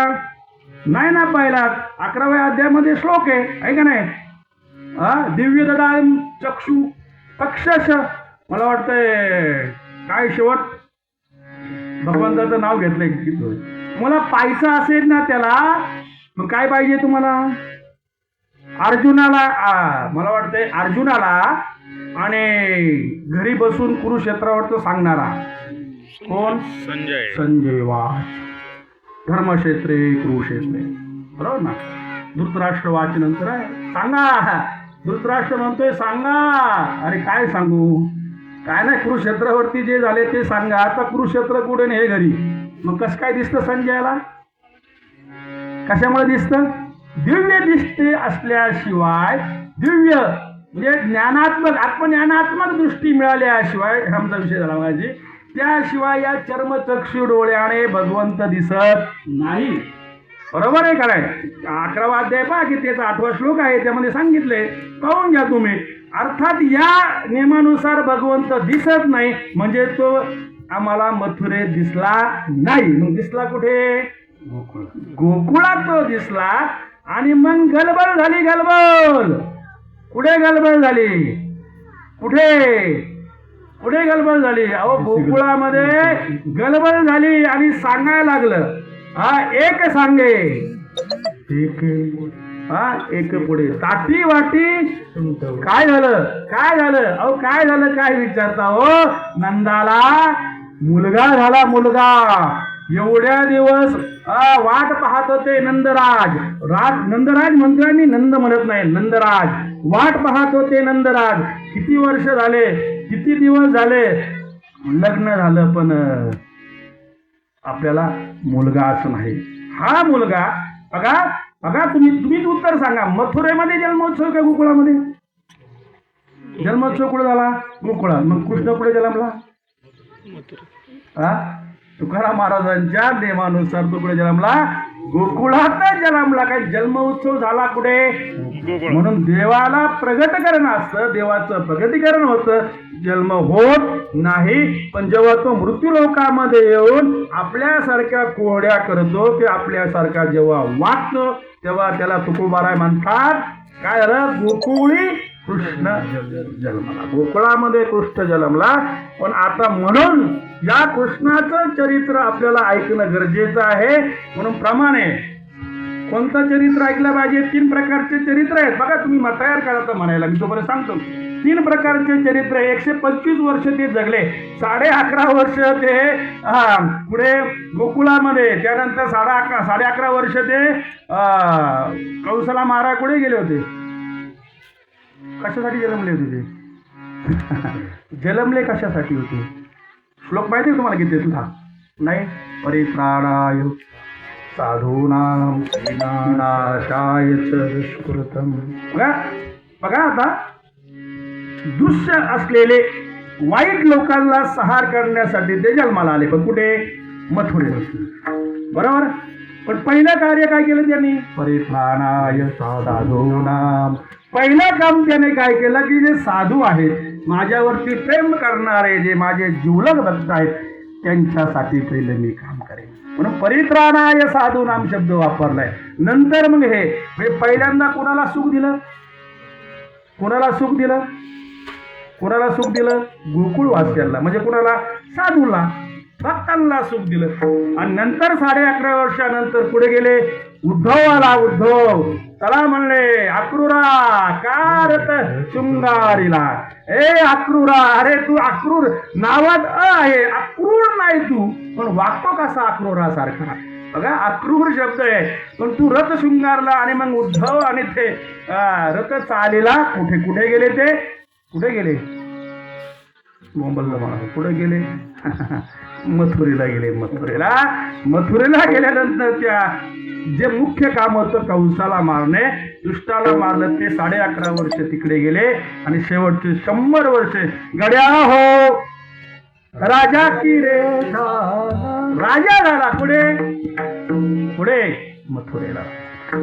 S2: नाही ना पाहिला. 11व्या अध्यायामध्ये श्लोक आहे का नाही, दिव्य ददाम चक्षु तक्षश, मला वाटतंय काय शेवट भगवंताचं नाव घेतलंय. तुम्हाला पाहायचं असेल ना त्याला, मग काय पाहिजे तुम्हाला, अर्जुनाला, मला वाटतंय अर्जुनाला आणि घरी बसून कुरुक्षेत्रावर सांगणारा कोण, संजय वाच धर्मक्षेत्रे कुरुक्षेत्रे, बरोबर ना. धृतराष्ट्र वाच नंतर आहे, सांगा. धृतराष्ट्र म्हणतोय सांगा. अरे काय सांगू, काय नाही, कुरुक्षेत्रावरती जे झाले ते सांगा. आता कुरुक्षेत्र कुठे नाही, हे घरी. मग कसं काय दिसतं संजयाला, कशामुळे दिसतं, दिव्य दिसते असल्याशिवाय, दिव्य म्हणजे ज्ञानात्मक आत्मज्ञानात्मक दृष्टी मिळाल्याशिवाय, आमचा विषय झाला माझी, त्याशिवाय या चर्मचक्षु डोळ्याने भगवंत दिसत नाही. बरोबर आहे काय. 11वा अध्याय पहा की त्याचा 8वा श्लोक आहे, त्यामध्ये सांगितले, पाहून घ्या तुम्ही. अर्थात या नियमानुसार भगवंत दिसत नाही, म्हणजे तो आम्हाला मथुरेत दिसला नाही. मग दिसला कुठे, गोकुळात तो दिसला. आणि मग गलबल झाली, गलबल कुठे गलबल झाली, कुठे गलबल झाली, अहो गोकुळामध्ये गलबल झाली. आणि सांगायला लागलं, एक सांगे, एक पुढे ताटी वाटी. काय झालं, अहो काय झालं, काय विचारता हो. नंदाला मुलगा झाला, मुलगा. एवढ्या दिवस वाट पाहत होते नंदराज. नंदराज म्हणतोय मी, नंद म्हणत नाही, नंदराज. वाट पाहत होते नंदराज. किती वर्ष झाले, किती दिवस झाले, लग्न झालं पण आपल्याला मुलगाच नाही. हा मुलगा बघा तुम्हीच उत्तर सांगा. मथुरेमध्ये जन्मोत्सव का गोकुळामध्ये, जन्मोत्सव कुठे झाला, गोकुळात. मग कृष्ण कुठे जन्मला, तुकाराम महाराजांच्या नियमानुसार तो कुठे जन्मला, गोकुळात जन्मला. काही जन्म उत्सव झाला कुठे, म्हणून देवाला प्रगटीकरण असतं, देवाचं प्रगटीकरण होतं, जन्म होत नाही. पण जेव्हा तो मृत्यू लोकामध्ये येऊन आपल्यासारख्या कोहड्या करतो, ते आपल्यासारखा जेव्हा वागतो, तेव्हा त्याला तुकोबाराय म्हणतात. काय झालं, गोकुळी कृष्ण जन्मला, गोकुळामध्ये कृष्ण जन्मला. पण आता म्हणून या कृष्णाचं चरित्र आपल्याला ऐकणं गरजेचं आहे. म्हणून प्रमाणे कोणतं चरित्र ऐकलं पाहिजे, 3 प्रकारचे चरित्र आहेत. बघा तुम्ही तयार करायचं म्हणायला, मी तोपर्यंत सांगतो. 3 प्रकारचे चरित्र. 125 वर्ष ते जगले, 11.5 वर्ष ते पुढे गोकुळामध्ये, त्यानंतर 11.5 वर्ष ते कौशला महाराज कुठे गेले होते, कशासाठी जन्मले होते ते जन्मले कशासाठी होते, श्लोक माहिती आहे तुम्हाला किती तुला नाही. परित्राणाय साधूनां विनाशाय च दुष्कृतम्. बघा आता दृश्य असलेले वाईट लोकांना संहार करण्यासाठी ते जन्माला आले, पण कुठे? मथुरेत. बरोबर. पण पहिलं कार्य काय केलं त्यांनी? परित्राणाय साधूनाम. पहिलं काम त्याने काय केलं की जे साधू आहेत, माझ्यावरती प्रेम करणारे, जे माझे जिवलग भक्त आहेत, त्यांच्यासाठी पहिले मी काम करेन. म्हणून परित्राणाय साधूनाम शब्द वापरलाय. नंतर मग हे पहिल्यांदा कोणाला सुख दिलं? कोणाला सुख दिलं? कोणाला सुख दिलं? गोकुळवासियांना, म्हणजे कोणाला? साधूला, भक्तांना सुख दिलं. आणि नंतर 11.5 वर्षानंतर पुढे गेले. उद्धव आला. उद्धव त्याला म्हणले, अक्रूरा कारत शृंगारीला. ए अक्रूरा, अरे तू अक्रूर नावात आहे, अक्रूर नाही तू, पण वागतो कसा अक्रूरासारखा. बघा, अक्रूर शब्द आहे, पण तू रथ शृंगारला. आणि मग उद्धव आणि ते रथ चालेला. कुठे कुठे गेले ते? कुठे गेले? मोंबलला म्हणा. कुठे गेले? मथुरेला गेले. मथुरेला गेल्यानंतर त्या जे मुख्य काम होतं कंसाला मारणे, दुष्टाला मारलं, ते 11.5 वर्ष तिकडे गेले. आणि शेवटचे 100 वर्षे गड्या हो राजा की रे राजा झाला. कुठे? पुढे मथुरेला.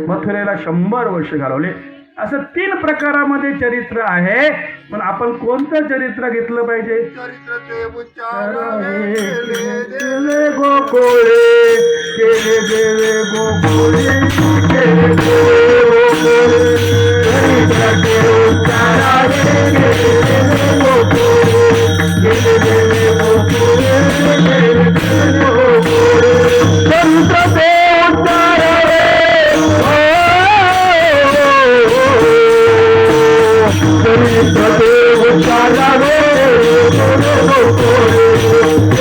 S2: मथुरेला 100 वर्ष घालवले. असं 3 प्रकारामध्ये चरित्र आहे. पण आपण कोणतं चरित्र घेतलं पाहिजे?
S4: चरित्र ते उच्चारावे
S2: केले गोकुळे, केले देवे गोकुळे, केले देवे गोकुळे. चरित्र ते उच्चारावे, केले देवे गोकुळे, केले देवे गोकुळे, केले देवे गोकुळे. चरित्र ते उच्चारावे, चरित्र ते उच्चारावे, केले गोकुळे,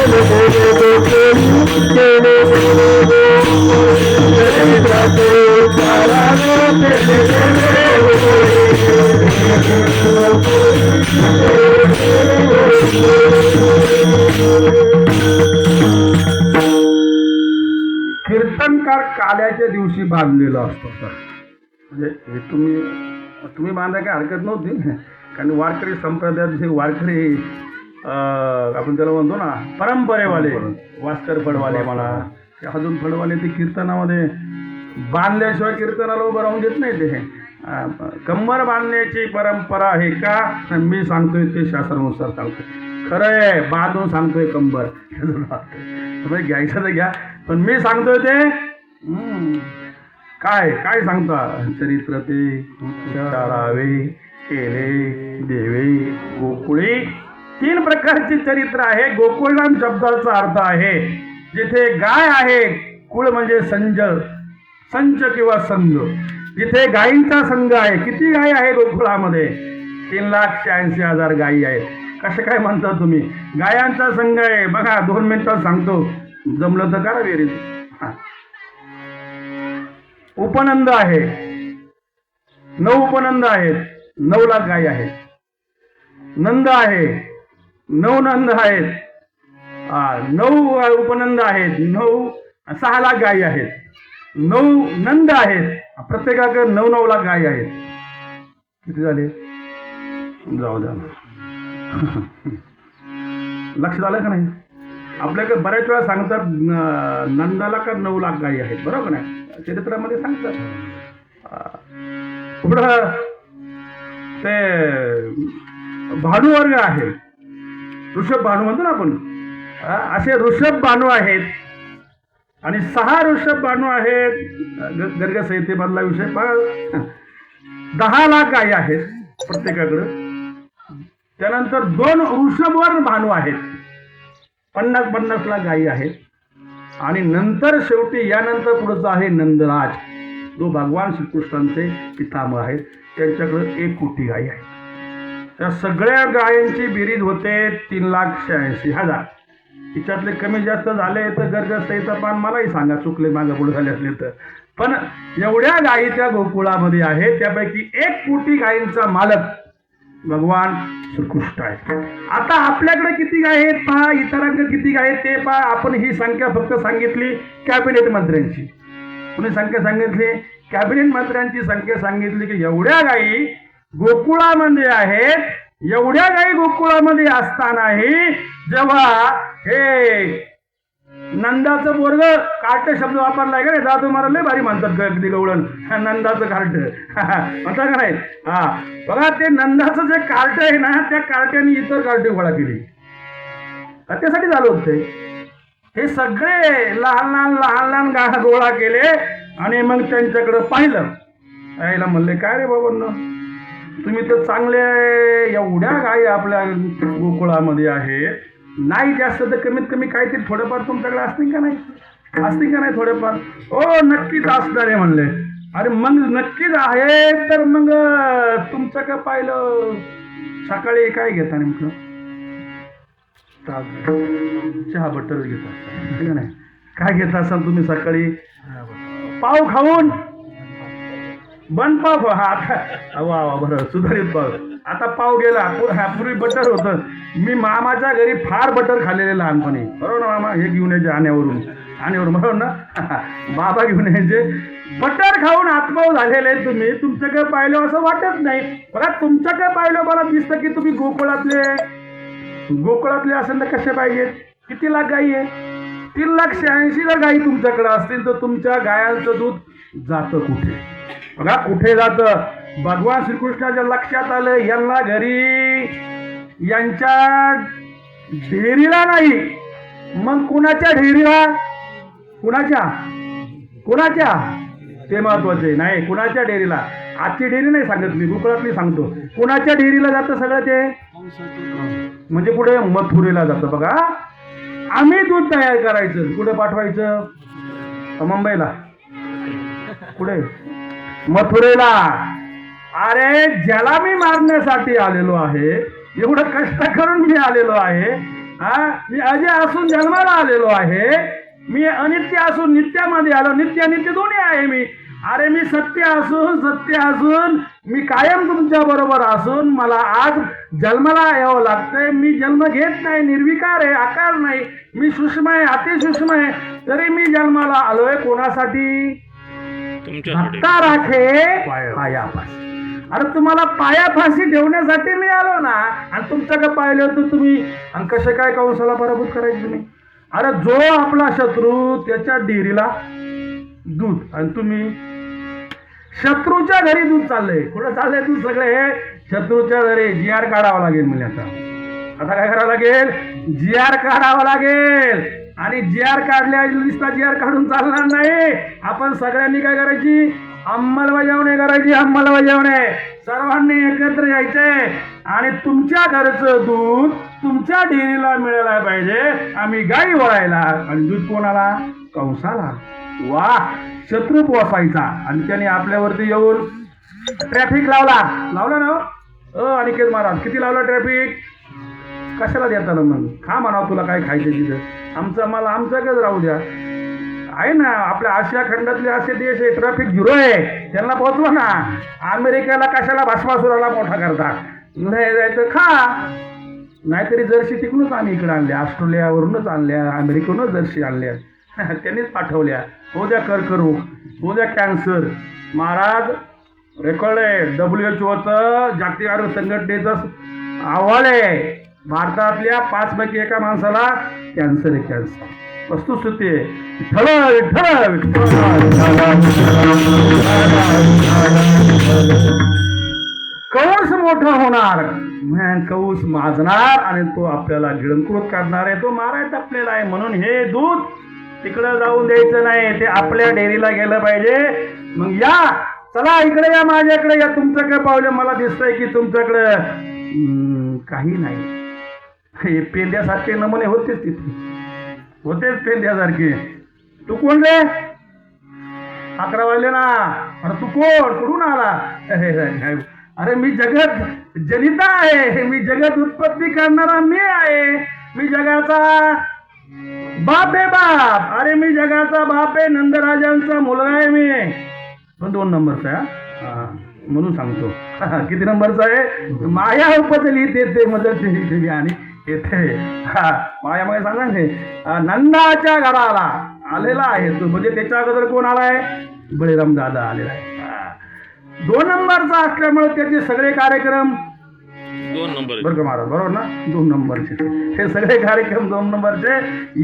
S2: केले देवे गोकुळे, केले देवे गोकुळे. चरित्र ते उच्चारावे, केले देवे कीर्तनकार काल्याच्या दिवशी बांधलेला असतो. म्हणजे हे तुम्ही बांधाय काय हरकत नव्हती, कारण वारकरी संप्रदायात जे वारकरी आपण त्याला म्हणतो ना परंपरेवाले, वास्कर फडवाले म्हणा, अजून फडवाले, ते कीर्तनामध्ये बांधल्याशिवाय कीर्तनाला उभं राहून देत नाही. ते कंबर बांधण्याची परंपरा आहे का? मी सांगतोय ते शास्त्रानुसार सांगतोय. खरं आहे, बांधून सांगतोय कंबर. तुम्ही घ्यायचं तर घ्या, पण मी सांगतोय ते काय काय सांगता? चरित्र ते उच्चारावे, केले देवे गोकुळे. 3 प्रकारचे चरित्र आहे. गोकुळनाम शब्दाचा अर्थ आहे जिथे गाय आहे. कुळ म्हणजे संच किंवा संघ. जिथे गायींचा संघ आहे. किती गायी आहे गोकुळामध्ये? 3,86,000 गायी आहेत. कसं काय म्हणता तुम्ही? गायांचा संघ आहे. बघा, 2 मिनिटात सांगतो, जमलं तर करा बेरीज. उपनंद आहे. 9 उपनंद आहेत. 9 लाख गायी आहेत. नंद आहे. 9 नंद आहेत. 9 उपनंद आहेत. 6 लाख गायी आहेत. 9 नंद आहेत. प्रत्येकाकडे 9 लाख गायी आहेत. किती झाले? जाऊ द्या. लक्ष झालं का नाही? आपल्याकडे बऱ्याच वेळा सांगतात नंदाला का 9 लाख गायी आहेत. बरोबर नाही? चरित्रामध्ये सांगतात. पुढं ते भानुवर्ग आहे. ऋषभ भानू म्हणतो ना आपण. असे ऋषभ भानू आहेत. आणि 6 ऋषभ भानू आहेत. गर्ग संहितेमधला विषय. 10 लाख गायी आहेत प्रत्येकाकडे. त्यानंतर 2 वृषभवर भानू आहेत. 50 लाख गायी आहेत. आणि नंतर शेवटी यानंतर पुढचं आहे नंदराज, जो भगवान श्रीकृष्णांचे पितामह आहेत. त्यांच्याकडे 1 कोटी गायी आहेत. त्या सगळ्या गायींची बेरीज होते 3,86,000. तिच्यातले कमी जास्त झाले तर गर्ग संहिता पान मलाही सांगा, चुकले मागं पुढे झाले असले तर. पण एवढ्या गायी त्या गोकुळामध्ये आहेत. त्यापैकी 1 कोटी गायींचा मालक भगवान श्रीकृष्ण आहे. आता आपल्याकडे किती गाय आहेत पहा, इतरांकडे किती गाय आहेत ते पहा. आपण ही संख्या फक्त सांगितली कॅबिनेट मंत्र्यांची. कोणी संख्या सांगितली? कॅबिनेट मंत्र्यांची संख्या सांगितली की एवढ्या गायी गोकुळामध्ये आहेत. एवढ्या गाई गोकुळामध्ये असतानाही जेव्हा हे नंदाचं पोरग कार्ट शब्द वापरलाय का नाही, दादू मला लय भारी म्हणतात अगदी गवळण नंदाचं कार्ट म्हणता का नाही. हा बघा ते नंदाचं जे कार्ट आहे ना, त्या कार्ट्याने इतर कार्टे गोळा केली. त्यासाठी झालं होतं हे सगळे लहान लहान गोळा केले आणि मग त्यांच्याकडे पाहिलं. यायला म्हणले काय रे बाबांनो, तुम्ही तर चांगले एवढ्या गायी आपल्या गोकुळामध्ये आहेत, नाही जास्त तर कमीत कमी काहीतरी थोडंफार तुमच्याकडे असतील का नाही थोडेफार. हो नक्कीच असणार आहे म्हणले. अरे मग नक्कीच आहे तर मग तुमच्याकडे पाहिलं सकाळी काय घेता नेमकं, चहा बटर घेता नाही, काय घेता असाल तुम्ही सकाळी, पाव खाऊन बन पाव. हा वा वा बरं सुधारित पाव. आता पाव गेला, पूर्वी बटर होतं. मी मामाच्या घरी फार बटर खाल्लेले लहानपणी, बरोबर ना मामा, हे घेऊन यायचे आण्यावरून बरोबर ना बाबा घेऊन यायचे. बटर खाऊन आत्माव झालेले तुम्ही, तुमच्याकडे पाहिलं असं वाटत नाही. बघा तुमच्याकडे पाहिलं मला दिसतं की तुम्ही गोकुळातले असेल तर कसे पाहिजेत. किती लाख गाई आहे, 3,86,000 जर गाई तुमच्याकडे असतील तर तुमच्या गायांचं दूध जातं कुठे. बघा कुठे जातं. भगवान श्रीकृष्णाच्या लक्षात आलं यांना घरी यांच्या डेअरीला नाही, मग कुणाच्या डेअरीला, कुणाच्या ते महत्वाचे नाही. कुणाच्या डेअरीला, आजची डेअरी नाही सांगत मी, गोकुळातली सांगतो. कुणाच्या डेअरीला जातं सगळं ते, म्हणजे पुढे मथुरेला जातं. बघा आम्ही दूध तयार करायचं, कुठे पाठवायचं, मुंबईला, कुठे मथुरेला. अरे ज्याला मी मारण्यासाठी आलेलो आहे, एवढं कष्ट करून मी आलेलो आहे, मी अजय असून जन्माला आलेलो आहे, मी अनित्य असून नित्यामध्ये आलो, नित्य अनित्य दोन्ही आहे मी. अरे मी सत्य असून मी कायम तुमच्या बरोबर असून मला आज जन्माला यावं लागतंय. मी जन्म घेत नाही, निर्विकार आहे, आकार नाही, मी सूक्ष्म आहे, अतिसूक्ष्म आहे, तरी मी जन्माला आलोय कोणासाठी, भक्ता राखे पायापाशी. अरे तुम्हाला पायापाशी ठेवण्यासाठी मी आलो ना, आणि तुमच्याकडे पाहिलं होतं तुम्ही, आणि कसे काय कंसाला पराभूत करायचे तुम्ही. अरे जो आपला शत्रू त्याच्या डेअरीला दूध, आणि तुम्ही शत्रूच्या घरी दूध चाललंय. कुठं चाललंय दूध सगळे, शत्रूच्या घरी. GR काढावं लागेल म्हणजे आता काय करावं लागेल, GR काढावं लागेल. आणि GR काढल्या दिसता GR काढून चालणार नाही. आपण सगळ्यांनी काय करायची, अंमलबजावणी करायची, अंमलबजावणी. सर्वांनी एकत्र यायचंय आणि तुमच्या घरचं दूध तुमच्या डेअरीला मिळायला पाहिजे. आम्ही गाई वळायला आणि दूध कोणाला, कंसाला. वा शत्रू पोसायचा. आणि त्याने आपल्यावरती येऊन ट्रॅफिक लावला ना अनिकेत महाराज, किती लावला ट्रॅफिक, कशाला देता ना मग, खा म्हणावं तुला काय खायचं तिथं, मला आमच्याकडेच राहू द्या. आहे ना आपल्या आशिया खंडातले असे देश आहे ट्रॅफिक 0 आहे, त्यांना पोहोचवा ना. अमेरिकेला कशाला भस्मासुराला मोठा करता, नाही जायचं खा. नाहीतरी जर्सी तिकडूनच आम्ही इकडे आणल्या, ऑस्ट्रेलियावरूनच आणल्या, अमेरिकेवरूनच जर्सी आणल्या, त्यांनीच पाठवल्या. हो द्या कर्करोग, हो द्या कॅन्सर. महाराज रेकॉर्ड आहे, WHO जागतिक आरोग्य संघटनेचं अहवाल आहे, भारतातल्या 5 पैकी 1 माणसाला कॅन्सर आहे. कॅन्सर वस्तुस्थिती आहे. कौस मोठा होणार, कौस माजणार आणि तो आपल्याला गिळंकृत करणार आहे, तो मारायचा आपल्याला आहे. म्हणून हे दूध तिकडं जाऊन द्यायचं नाही, ते आपल्या डेअरीला गेलं पाहिजे. मग या चला इकडे या, माझ्याकडे या. तुमच्याकडे पावलं मला दिसतंय की तुमच्याकडे काही नाही. हे पेंद्यासारखे नमुने होतेच तिथे, होतेच पेंद्यासारखे. तू कोण रे, 11 वाजले ना. अरे तू कोण, कुठून आला. अरे मी जगत जनिता आहे, मी जगत उत्पत्ती करणारा मी आहे, मी जगाचा बाप आहे बाप. अरे मी जगाचा बाप आहे, नंदराजांचा मुलगा आहे मी. पण 2 नंबरचा आहे म्हणून सांगतो. किती नंबरचा आहे, माया उपजली ते मदत आणि येथे मायामध्ये सांगा ते नंदाच्या घराला आलेला आहे तो, म्हणजे त्याच्या अगोदर कोण आलाय, बळीराम दादा आलेला आहे. 2 नंबरचा असल्यामुळे त्याचे सगळे कार्यक्रम
S1: 2 नंबर
S2: बरं का महाराज, बरोबर ना? 2 नंबरचे हे सगळे कार्यक्रम 2 नंबरचे.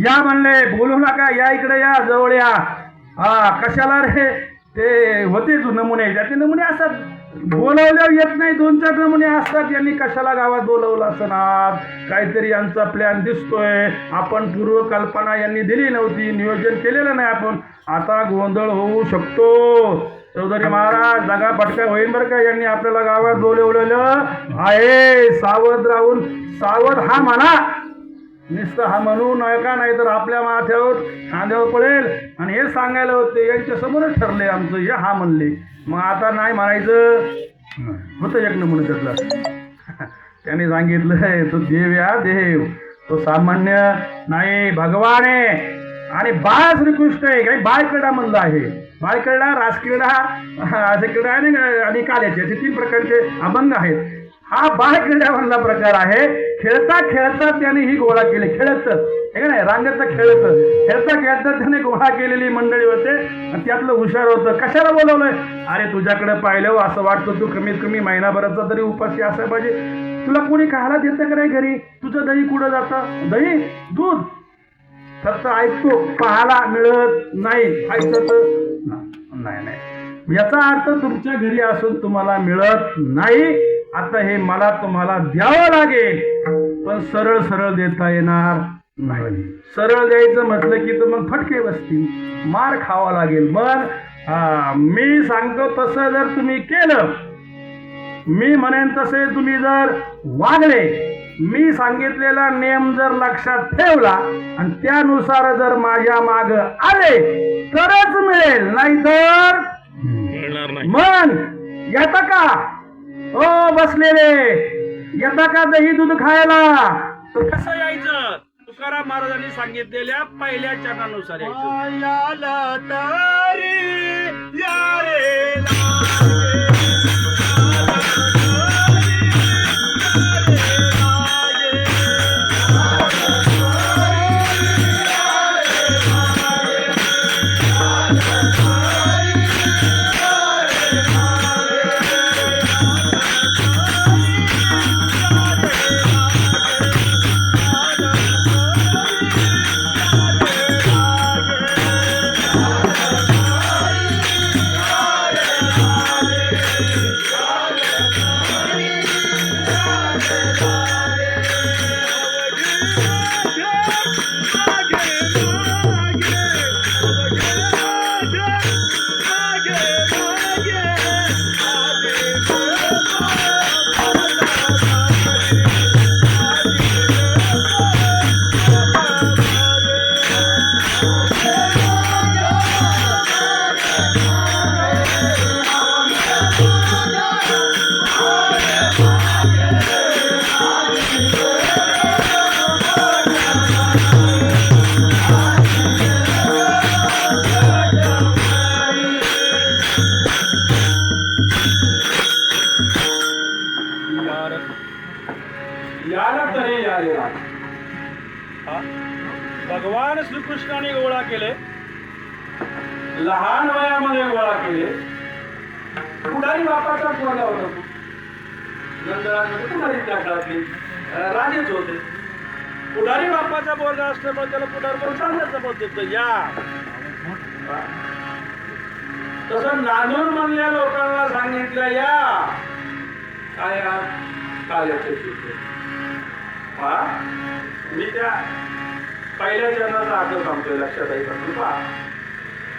S2: या म्हणले, बोलू नका, या इकडे या, जवळ या. हा कशाला रे, ते होते नमुने, त्याचे नमुने असतात, बोलवल्यावर येत नाही, 2-4 नमुने असतात. यांनी कशाला गावात बोलवलं असणार, काहीतरी यांचा प्लॅन दिसतोय, आपण पूर्व कल्पना यांनी दिली नव्हती, नियोजन केलेलं नाही आपण. आता गोंधळ होऊ शकतो. चौधरी महाराज जागा पटका होईल बरं का. यांनी आपल्याला गावात बोलवलेलं आहे, सावध राहून, सावध हा म्हणा, नुसतं हा म्हणू नका, नाही तर आपल्या माथ्यावर खांद्यावर पडेल. आणि हे सांगायला होते, यांच्या समोरच ठरले आमचं, हे हा म्हणले, मग आता नाही म्हणायचं. होतं एक नमुने त्यातला. त्याने सांगितलंय, तो देव या देव, तो सामान्य नाही, भगवान आहे. आणि बाळ श्रीकृष्ण आहे, काही बाळक्रीडा म्हणलं आहे. बाळक्रीडा, रासक्रीडा, असे क्रीडा आणि काल्याचे, असे 3 प्रकारचे अभंग आहेत. हा बाळक्रीडा म्हणला प्रकार आहे. खेळता खेळता त्याने ही गोळा केली, खेळत हे नाही, रांगेतलं खेळता खेळता त्याने गोळा केलेली मंडळी होते. आणि त्यातलं हुशार होतं. कशाला बोलवलंय, अरे तुझ्याकडे पाहिलं असं वाटतं तू कमीत कमी महिनाभराचा तरी उपाशी असायला पाहिजे. तुला कोणी खायला देतं का नाही घरी, तुझं दही कुठं जातं, दही दूध फक्त ऐकतो, पाहायला मिळत नाही, ऐकत नाही. याचा अर्थ तुमच्या घरी असून तुम्हाला मिळत नाही. आता हे मला तुम्हाला द्यावं लागेल, पण सरळ सरळ देता येणार नाही. सरळ द्यायचं म्हटलं की तर मग फटके बसतील, मार खावा लागेल. मग मी सांगतो तसं जर तुम्ही केलं, मी म्हणेन तसे तुम्ही जर वागले, मी सांगितलेला नियम जर लक्षात ठेवला आणि त्यानुसार जर माझ्या माग आले तरच मिळेल, नाहीतर मग येता का ओ बसलेले, येता का दही दूध खायला, तर कसं यायचं, तुकाराम महाराजांनी सांगितलेल्या पहिल्या चरणानुसार यायचं. भगवान श्रीकृष्णाने गोळा केले, लहान वयामध्ये गोळा केले. पुढारी बापाचा पोरगा होता, नंदरामध्ये पुढारी त्या काळातले राजेच होते. पुढारी बापाचा पोरगा असल्यामुळे त्याला पुढार करून सांगायचं बोलतो या. तसं नांदूर म्हणल्या लोकांना सांगितलं या काय मी त्या पहिल्या चरणाचा अर्थ सांगतोय, लक्षात आहे का?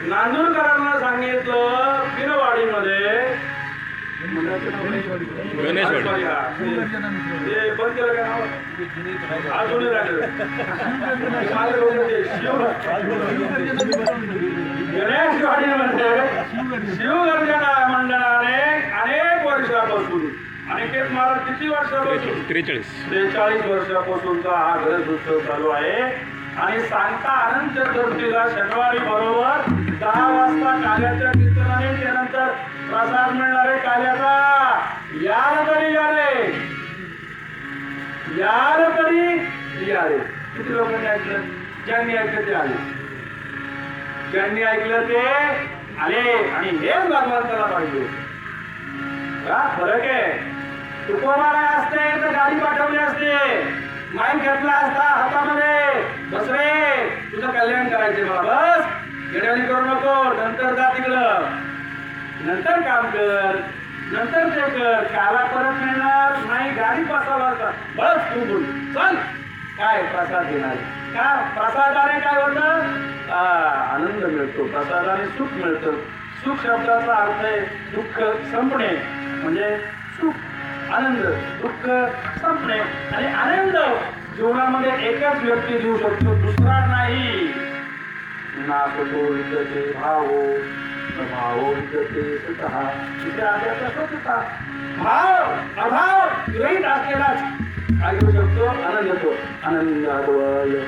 S2: नांदूरकरांना सांगितलं बिनवाडीमध्ये गणेशवाडी ते बंद केलं का नाव अजूनही राहिलं गणेशवाडीमध्ये शिवगर्जना मंडळाने अनेक वर्षापासून अनेक महाराज किती वर्षापासून 43 वर्षापासूनचा हा गणेश उत्सव चालू आहे. आणि सांगता अनंत चतुर्थीला शनिवारी बरोबर 10 वाजता काल्याच्या कीर्तनाने त्यानंतर प्रसाद मिळणार आहे काल्याचा. यार तरी या रे, यार तरी या रे. किती लोकांनी ऐकलं? ज्यांनी ऐकलं ते आले, ज्यांनी ऐकलं ते आले. आणि हेच भगवंताला पाहिजे का? फरक आहे. तुकोबाला असते तर गाडी पाठवली असते, माईक घेतला असता हातामध्ये, बस रे तुझं कल्याण करायचे मला, बस येड्यावानी करू नको, नंतर जा तिकडं, नंतर काम कर, नंतर ते कर, काला परत मिळणार नाही, गाडी बसावा, बस तू बोल चल. काय प्रसाद देणार का? प्रसादाने काय होतं? आनंद मिळतो, प्रसादाने सुख मिळतं. सुख शब्दाचा अर्थ आहे दुःख संपणे, म्हणजे सुख, आनंद, दुःख संपणे. आणि आनंद जीवनामध्ये एकच व्यक्ती देऊ शकतो, दुसरा नाही. नासतो विद्यते भावो भावो विद्यते सुतः. तिथे आल्याचा स्वतः भाव अभाव विरहित असलेलाच काय घेऊ शकतो? आनंद येतो. आनंदाद्वय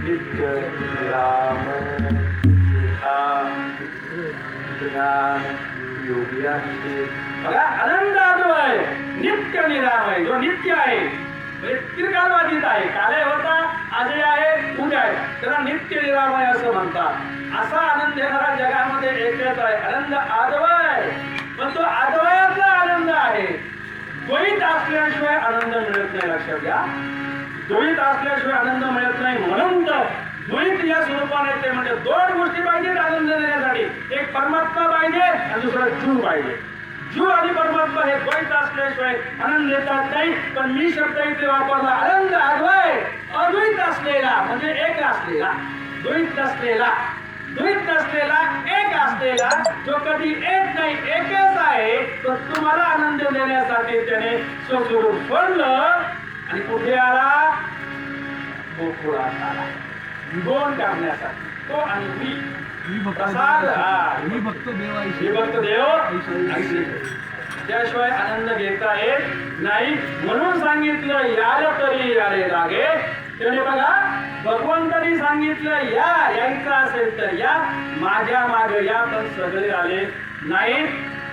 S2: नित्य निरामय ज्ञान योगी आहे. बघा, आनंदाद्वय नित्य निरामय, जो नित्य आहे म्हणजे दीर्घकाळातीत आहे, काले होता आजही आहे उद्या आहे, त्याला नित्य निरामय असं म्हणतात. असा आनंद देणारा जगामध्ये एकच आहे, आनंद आद्वय. पण तो आद्वयातला आनंद आहे, द्वैत असल्याशिवाय आनंद मिळत नाही. लक्षात घ्या, द्वैत असल्याशिवाय आनंद मिळत नाही. म्हणून तर द्वैत या स्वरूपाने ते म्हणजे दोन गोष्टी पाहिजेत आनंद देण्यासाठी, एक परमात्मा पाहिजे आणि दुसरा जीव पाहिजे. जीव आणि परमात्मा हे द्वैत असल्याशिवाय आनंद देतात नाही. पण मी शब्द इथे वापरला आनंद अद्वय, अद्वैत असलेला म्हणजे एक असलेला, द्वैत नसलेला, द्वैत नसलेला, एक असलेला, जो कधी एक नाही एकच आहे, तो तुम्हाला आनंद देण्यासाठी त्याने स्वस्वरूप सोडलं आणि कुठे आला? गोकुळात आला, विभोन करण्यासाठी. तो आणि मी प्रसाद,
S3: मी भक्त देव
S2: मी भक्त देव ऐसे, त्याशिवाय आनंद घेता येत नाही. म्हणून सांगितलं याल तरी याले लागे. त्याने बघा, भगवंतांनी सांगितलं यायचं असेल तर या, माझ्या माग या, पण सगळे आले नाही.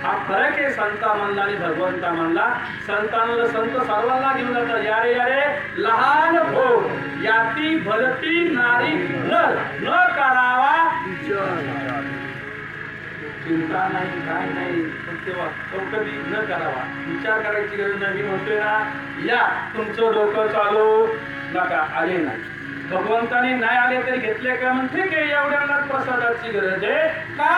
S2: हा फरक आहे संता म्हणला आणि भगवंता म्हणला. संतांना संत सर्वांना घेऊन जातात, यारे यारे लहान हो याती भरती नारी नर, न करावा चिंता नाही, काय नाही, पण तेव्हा कधी न करावा, विचार करायची गरज नाही. मी म्हणतोय ना, या तुमचं डोकं चालू नका, आले नाही. भगवंताने नाही आले तरी घेतले का? म्हणते की एवढ्यांना प्रसादाची गरज आहे का?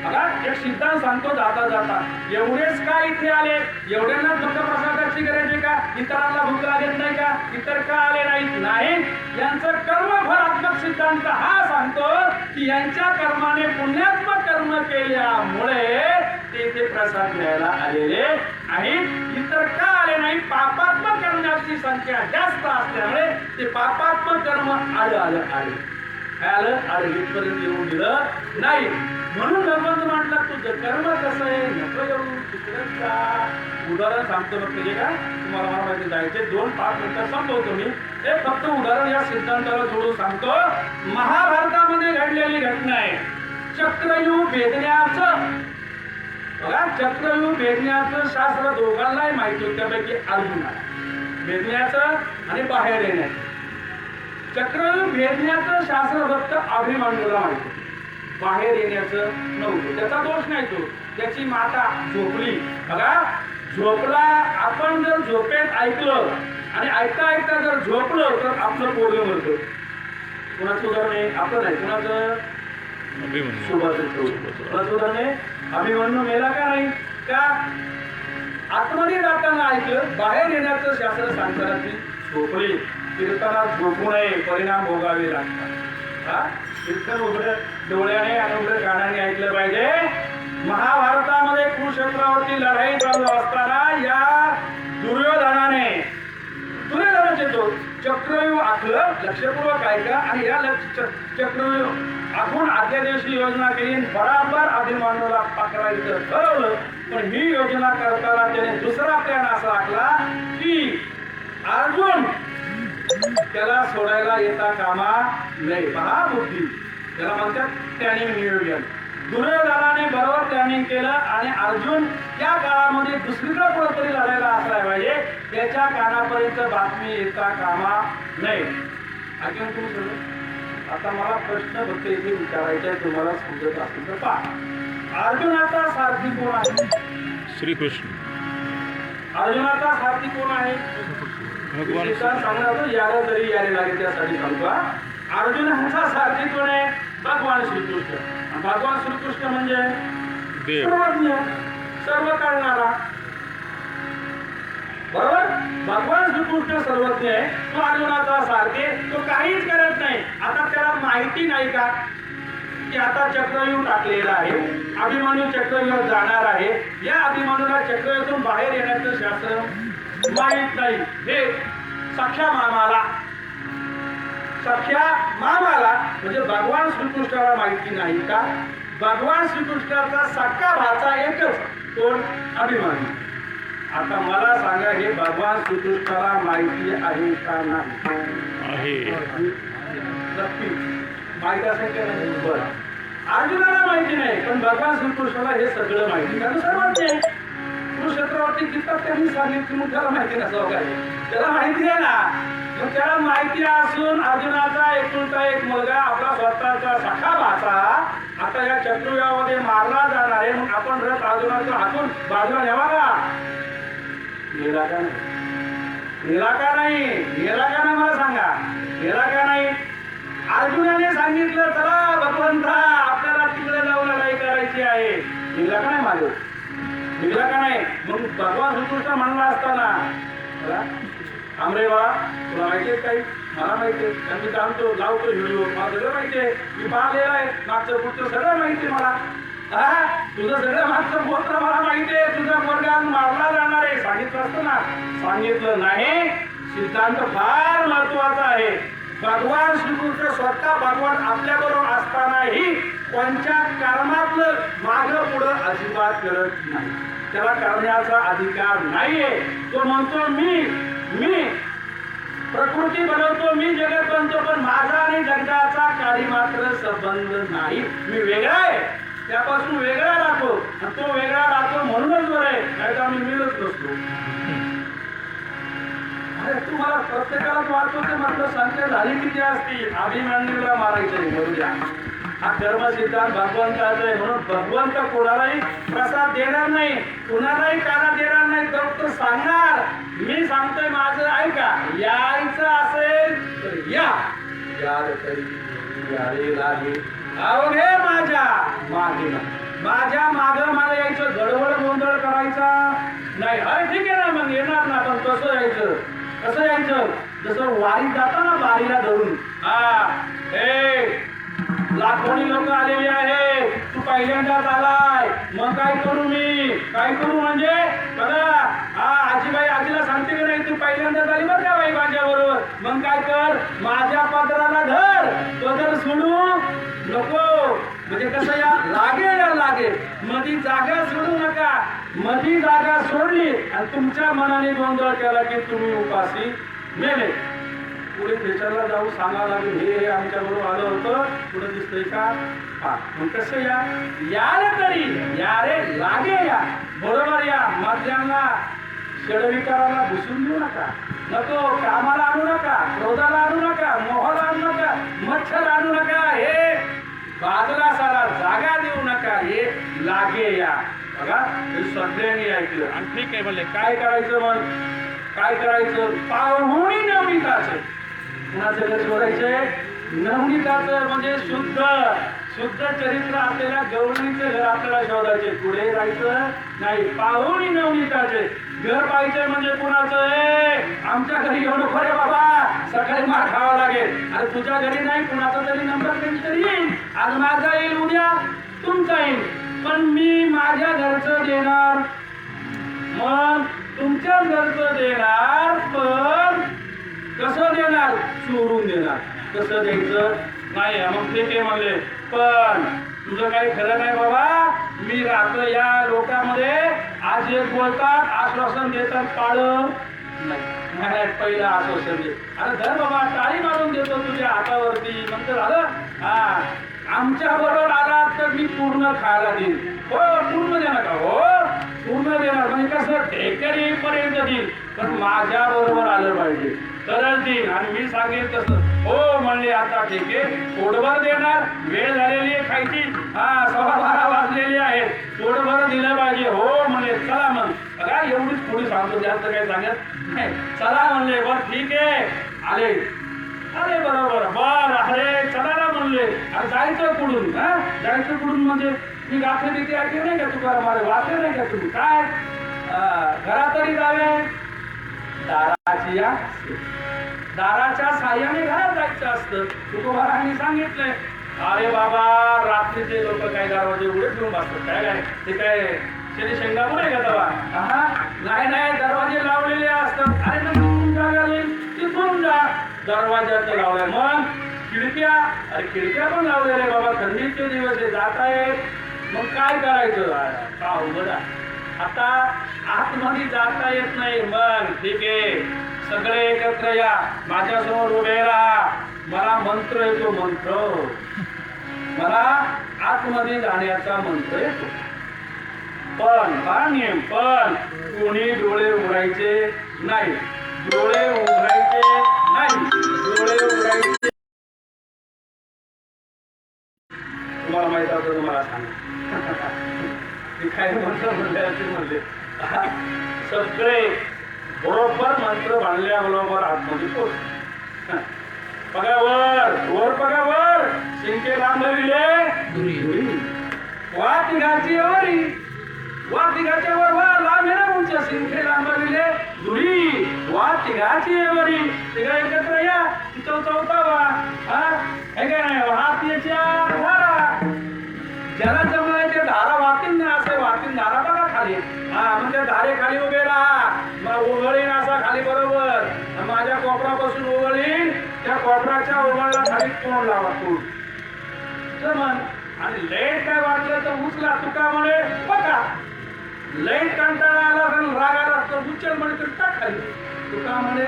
S2: बघा, एक सिद्धांत सांगतो जाता जाता, एवढेच का इथे आले? एवढ्यांना फक्त प्रसादाची गरज आहे का? इतरांना भूक लागत नाही का? इतर का आले नाही? यांचं कर्मफलात्मक सिद्धांत हा सांगतो की यांच्या कर्माने पुण्यात्मक कर्म केल्यामुळे ते इथे प्रसाद घ्यायला आलेले आहेत. इतर का आले नाही? पापात्मक कर्माची संख्या जास्त असल्यामुळे ते पापात्मक कर्म आलं इथपर्यंत येऊन दिलं नाही. म्हणून भगवंत म्हटलं, तुझं कर्म कसं आहे, नको येऊ तिकडं का. उदाहरण सांगतो बघ, म्हणजे का तुम्हाला मला माहिती जायचे 2-5 मिनिटं संपवतो मी. हे फक्त उदाहरण या सिद्धांताला जोडून सांगतो. महाभारतामध्ये घडलेली घटना आहे, चक्रव्यूह भेदण्याचं. बघा, चक्रव्यूह भेदण्याचं शास्त्र दोघांनाही माहिती होतं, त्यापैकी अर्जुनाला भेदण्याचं आणि बाहेर येण्याचं. चक्रव्यूह भेदण्याचं शास्त्र फक्त अभिमन्यूला माहिती, बाहेर येण्याचं नव्हतं. त्याचा दोष नाही, तो त्याची माता झोपली. बघा, झोपला, आपण जर झोपेत ऐकलं आणि ऐकता ऐकता जर झोपलं तर आपलं पोरगं मरतं. कुणाचं उदाहरण आहे? आपलं नाही, कुणाचं? कुणाचं उदाहरण आहे? अभिमन्यू मेला का नाही का? आतमध्ये जाताना ऐकलं, बाहेर येण्याचं शास्त्र सांगताना ती झोपली. कीर्तनात झोपू नये, परिणाम भोगावे लागतात. कीर्तन उघड्या डोळ्याने आणि उघड्या कानाने ऐकलं पाहिजे. महाभारतामध्ये कुरुक्षेत्रावरती लढाई चालू असताना या दुर्योधनाचे तो चक्रव्यूह आखलं, लक्षपूर्वक ऐका, आणि या चक्रव्यूह आखून आदल्या दिवशी योजना केली, बराबर अभिमन्यूला पकडायचं ठरवलं. पण ही योजना करताना त्याने दुसरा प्लॅन असा आखला की अर्जुन त्याला सोडायला येता कामा नाही. महाबुद्धी त्याला म्हणतात, प्लॅनिंग नियोजन. दुर्योधनाने बरोबर प्लॅनिंग केलं आणि अर्जुन त्या काळामध्ये दुसरीकडे कुठेतरी लढायला असला पाहिजे, त्याच्या कानापर्यंत बातमी येता कामा नाही. ऐकून तुम्ही सगळं. आता मला प्रश्न फक्त इथे विचारायचा आहे, तुम्हाला समजत असेल तर पहा. अर्जुनाचा सारथी कोण आहे?
S5: श्रीकृष्ण.
S2: अर्जुनाचा सारथी कोण आहे? विशेषण सांगणार होतो, यारे तरी यारे लागे त्यासाठी सांगतो. अर्जुनाचा सारथी कोण आहे? भगवान श्रीकृष्ण. भगवान श्रीकृष्ण म्हणजे सर्वज्ञ, सर्व कळणारा. बरोबर? भगवान श्रीकृष्ण सर्वज्ञ आहे, तो अर्जुनाचा सारथे, तो काहीच करत नाही. आता त्याला माहिती नाही का की आता चक्रव्यूह टाकलेला आहे, अभिमन्यू चक्रव्यूहात जाणार आहे. या अभिमन्यूला चक्रव्यूहातून बाहेर येण्याचं शास्त्र माहीत नाही. हे सख्या मामाला म्हणजे भगवान श्रीकृष्णाला माहिती नाही का? भगवान श्रीकृष्णाचा सख्खा भाचा एकच, कोण? अभिमन्यू. आता मला सांगा, हे भगवान श्रीकृष्णाला माहिती आहे का? नाही नक्की माहिती असेल की नाही? बरं, अर्जुनाला माहिती नाही, पण भगवान श्रीकृष्णाला हे सगळं माहिती. कारण सर्वांचे कुरुक्षेत्रावरती गीता त्यांनी सांगितली, मग त्याला माहिती नसावं काय? त्याला माहिती आहे ना. मग त्याला माहिती असून अर्जुनाचा एकुलता एक मुलगा, आपला स्वतःचा सखा भाचा आता या चक्रव्यूहामध्ये मारला जाणार आहे. मग आपण रथ अर्जुनाचा हातून बाजूला न्यावा का? नेला का नाही? नेला का नाही? नेला का नाही? मला सांगा, नेला का नाही? अर्जुनाने सांगितलं, चला भगवंता आपल्याला तिकडे जाऊन लढाई करायची आहे. निघला का नाही माझं? निघला का नाही? मग भगवान श्रीकृष्ण म्हणला असताना, आमरे बाळा तुला माहितीये काही? मला माहितीये, मी जाणतो, लावतो व्हिडिओ, मला सगळं माहितीये, मी पाहिलेलं आहे, मागचं पुढचं सगळं माहितीये मला. तुझं सगळं मागचं गोत्र मला माहितीये, तुझा मुलगा मारला जाणार आहे. सांगितलं असतं ना? सांगितलं नाही. सिद्धांत फार महत्वाचा आहे. भगवान श्रीकृष्ण स्वतः भगवान आपल्याबरोबर असतानाही कोणत्या कर्मातलं मागं पुढं अजिबात करत नाही. त्याला करण्याचा अधिकार नाहीये. तो म्हणतो मी प्रकृती बनवतो, मी जगत बनतो, पण माझा आणि जगाचा काही मात्र संबंध नाही. मी वेगळा आहे, त्यापासून वेगळा राहतो, आणि तो वेगळा राहतो म्हणूनच बरं आहे, नाही तर आम्ही मिळत नसतो. तुम्हाला प्रत्येकाला वाटतो ते म्हटलं संख्या झाली किती असती? अभिमन्यूला मारायचंय, मरू द्या. हा कर्म सिद्धांत भगवंताचा आहे, म्हणून भगवंत कोणालाही प्रसाद देणार नाही, कुणालाही काना देणार नाही. तो सांगणार, मी सांगतोय माझं ऐका, यायचं असेल तर या, यार तरी यारे लागे अवघे माझ्या मागे. माझ्या मागं मला यायचं, गडबड गोंधळ करायचा नाही. अरे ठीक आहे ना, मग येणार ना, पण कसं यायचं? कसं यायचं? जसं वारीत जाताना बारीला धरून, लाखोनी लोक आलेली आहे, तू पहिल्यांदाच आलाय, मग काय करू? मी काय करू म्हणजे बघा, आजीबाई आजीला सांगते की नाही, तू पहिल्यांदाच आली बरं का बाई माझ्या बरोबर, मग काय कर, माझ्या पदराला धर, पदर सोडू नको. म्हणजे कसं या लागे मधी जागा सोडू नका. मधी जागा सोडली आणि तुमच्या मनाने गोंधळ केला की तुम्ही उपाशी मेले. पुढे देशाला जाऊ सांगा लागेल, हे आमच्या बरोबर आलं होतं, पुढे दिसतंय का? मग कसं यारे तरी यारे लागे या, बरोबर या. मधल्यांना षडविकाराला घुसून देऊ नका, नको कामाला आणू नका, क्रोधाला आणू नका, मोहाला आणू नका, मच्छर आणू नका, हे बाजूला सारा जागा देऊ नका, हे लागे या. बघा सगळ्यांनी ऐकलं. आणि ठीक आहे म्हणले, काय करायचं? मग काय करायचं? पाहुणी नवनीताचं. कुणाचं घर शोधायचंय? नवनीताचं, म्हणजे शुद्ध चरित्र असलेल्या गवळणीचं घर आपल्याला शोधायचे. पुढे जायचं नाही, पाहुणी नवनीताचे घर पाहिजे. म्हणजे कुणाचं? आमच्या घरी येऊ नको रे बाबा, सकाळी मार खावा लागेल. अरे तुझ्या घरी नाही, कुणाचा तरी नंबर तरी येईल. आज माझा येईल, उद्या तुमचा येईल, पण मी माझ्या घरचं देणार, मग तुमच्या घरचं देणार, पण कसं देणार? चोरून देणार. कसं द्यायचं? नाही. मग ते म्हणले, पण तुझं काही खरं नाही बाबा, मी राहतो या लोकांमध्ये, आज एक बोलतात, आश्वासन देतात, पाळत नाही. पहिलं आश्वासन दे, अरे धर बाबा, टाळी मारून देतो तुझ्या हातावरती, नंतर आलं आमच्या बरोबर आला तर मी पूर्ण खायला देईन. हो पूर्ण देणार का? हो पूर्ण देणार. म्हणजे कसं? ढेकरी पर्यंत देईल, पण माझ्या बरोबर आलं पाहिजे तरच देईन. आणि मी सांगेन तसं. हो म्हणले, आता ठीक आहे, पोटभर देणार. वेळ झालेली आहे खायची, 12:15 वाजलेली आहेत, पोटभर दिलं पाहिजे. हो म्हणले, चला मग. बघा एवढीच पुढे सांगतो, जास्त काही सांगत नाही. चला म्हणले, बर ठीक आहे, आले अरे बरोबर बर, अरे चला ना म्हणले. अरे जायचं कुठून? हा जायचं कुठून म्हणजे मी गाठे देते ऐकले नाही का तुकाराम, अरे वाचले नाही का तुम्ही? काय घरात तरी जावे, दाराची या दाराच्या साह्याने घरात जायचं असतं. तुकोबारांनी सांगितलंय. अरे बाबा, रात्रीचे लोक काय दरवाजे उघडे ठेवून बसतात, काय काय ते काय शेती शेंगा पुढे का तवा? नाही नाही, दरवाजे लावलेले असतात. अरे मग तिथून जागा तिथून जा, दरवाजाचं लावलाय. मग खिडक्या, अरे खिडक्या पण लावलेल्या बाबा, थंडीचे दिवस जात आहेत, मग काय करायचं? का अवघड आहे. आता आतमध्ये जाता येत नाही. मग ठीक आहे, सगळे एकत्र या, माझ्यासमोर उभे राहा. मला मंत्र येतो, मंत्र मला आतमध्ये जाण्याचा मंत्र येतो. पण हा नियम, पण कोणी डोळे उघडायचे नाही, डोळे उघडायचे नाही, डोळे उघडायचे. तुम्हाला माहित असं तुम्हाला सांगा, काय मंत्र म्हणले असे म्हणले. सगळे बरोबर मंत्र बांधल्याबरोबर आतमध्ये पोहोच. बघा वर, वर बघा वर, शिंके बांधविले वा तिघाची वरी, वा तिघाच्या वर वा लांब आहे ना उंच, शिंके बांधविले धुरी वा तिघाची वरी. तिघा एकत्र या, चौथा वा. हा हे काय नाही, हात याच्या धारा, ज्याला जमलाय ते धारा वाहतील ना, असे वाहतील धारा बघा खाली. हा म्हणजे धारे खाली उभे राहा, मग उघडीन असा खाली बरोबर. माझ्या कोपरापासून उघडीन, त्या कोपराच्या उघडला खाली तोंड लावा, तोंड जमन. आणि लेट काय वाटलं तर उचला, तुका म्हणे बघा. लेट कंटाळा आला तर राग आला तर उचल म्हणे तर टाक खाली, तुका म्हणे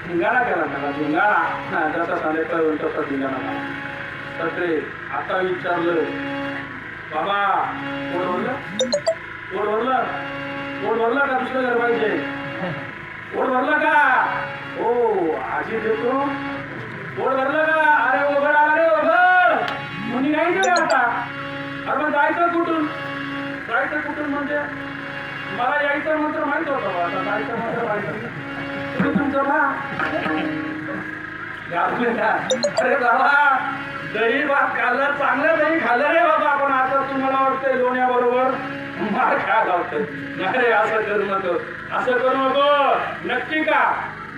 S2: धिंगाणा केला त्याला, धिंगाणा जसा सांगितलं तसा धिंगाणा. सगळे आता विचारलं, बाबा पोट भरलं, पोट भरलं, पोट भरलं का दुसरं घर पाहिजे? पोट भरलं का? हो आजी देतो. पोट भरलं का? अरे उघड, अरे उघड. मुनी नाही गेले आता. अरे मग जायचं कुठून? जायचं कुठून म्हणजे मला यायचं मंत्र माहित होतं, आता जायचं मंत्र माहित तुम्ही तुमचं ना. अरे बाबा, दही भात खाल्लं, चांगलं दही खाल्लं रे बाबा आपण. आता तुम्हाला वाटतंय लोण्याबरोबर मार खायला होतंय. नाही असं करू नको, असं करू नको. नक्की का?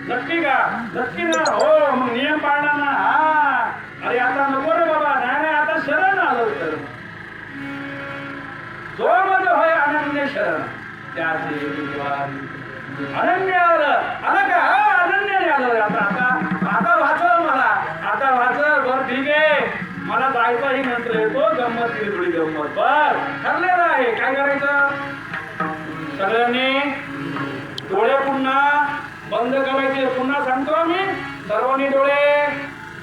S2: नक्की का? नक्की ना? हो मग नियम पाळणार ना. हा अरे आता नको रे बाबा. नाही नाही, आता शरण आलं तर जो मध्ये होय अनन्य शरण त्याचे अनन्य आलं का? अनन्याने आलं. आता आता आता वाचव मला, आता वाचव. बर ठीक आहे, मला जायचाही मंत्र येतो, गंमत केली थोडी गंमत. बर ठरलेलं आहे. काय करायचं? सगळ्यांनी डोळे पुन्हा बंद करायचे. पुन्हा सांगतो आम्ही, सर्वांनी डोळे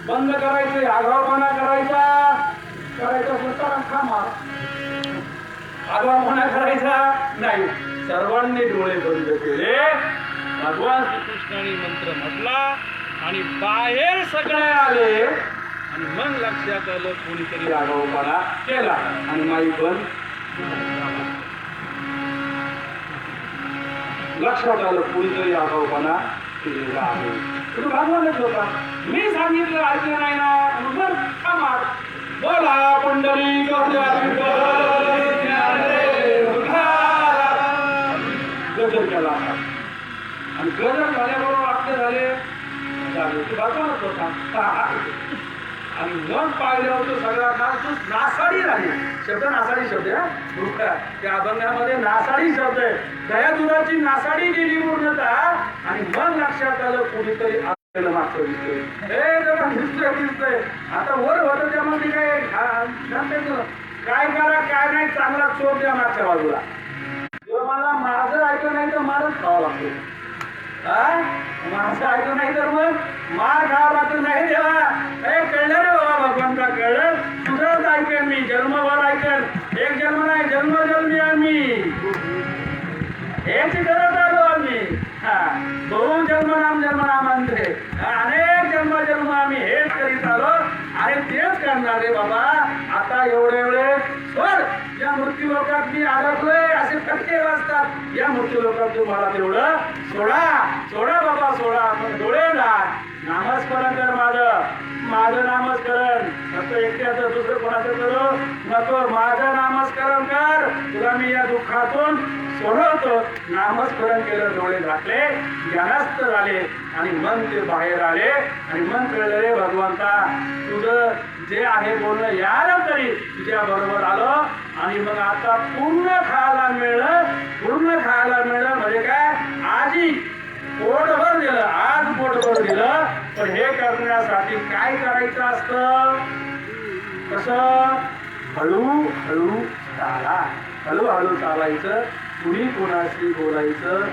S2: बंद करायचे. आगाऊपणा करायचा सुद्धा खा मार, आगाऊपणा करायचा नाही. सर्वांनी डोळे बंद केले. भगवान श्रीकृष्णाने मंत्र म्हटला आणि बाहेर सगळे आले. आणि मग लक्षात आलं कोणीतरी आगाऊपणा केला आणि माई पण लक्षात आलं कोणीतरी आगाऊपणा केलेला आहे. तुम्ही भगवानच होता. मी सांगितलं ऐकलं नाही ना, मग कामात बोला पंढरी गजर केला आणि गजर झाल्याबरोबर आपले झाले भगवानच होता. आणि मन पाहिल्यावर तो सगळा काळ तो नासाडी राहिली. शब्द नासाडी शब्द आहे, त्या अभंगामध्ये नासाडी शब्द आहे. दया दुधाची नासाडी गेली पूर्णता. आणि मन लक्षात आलं कोणीतरी आपल्याला मागचं दिसतोय, हे जरा दिसतोय. आता वर होतं त्यामध्ये काय करा काय नाही, चांगला चोर द्या मागच्या बाजूला. मला माझं ऐकलं नाही तर मारच खावा लागतो. माझं ऐकलं नाही तर मग मार खावा लागतो. नाही देवा, हे कळलं रे बाबा, भगवंता कळलं. तुझंच ऐकेन मी, जन्मभर ऐकेन. एक जन्म नाही, जन्मजन्मी आम्ही हेच करत आलो आम्ही. बहु जन्मनामांचे अनेक जन्म आम्ही हेच करीत आलो आणि तेच करणार रे बाबा. आता एवढे सोड, या मृत्यू लोकात मी अडकलोय असे कट्टे वाजतात या मूर्ती लोकांचं मला तेवढं सोडा सोडा बाबा सोडा. पण डोळे लाग नामस्मरण कर माझं नामस्मरण. फक्त एकट्याचं दुसरं कोणाचं करू नको. माझं नामस्मरण कर. तुला मी या दुःखातून सोडवतो. नामस्मरण केलं, डोळे झाकले, ज्ञानस्थ झाले आणि मन ते बाहेर आले आणि मन कळलं रे भगवंता तुझं जे आहे बोलणं यार तरी तुझ्या बरोबर आलं. आणि मग आता पूर्ण खायला मिळलं म्हणजे काय आजी पोटभर दिलं, आज पोटभर दिलं. पण हे करण्यासाठी काय करायचं असतं? कसं? हळूहळू चाला, हळूहळू चालायचं. कुणी कोणाशी बोलायचं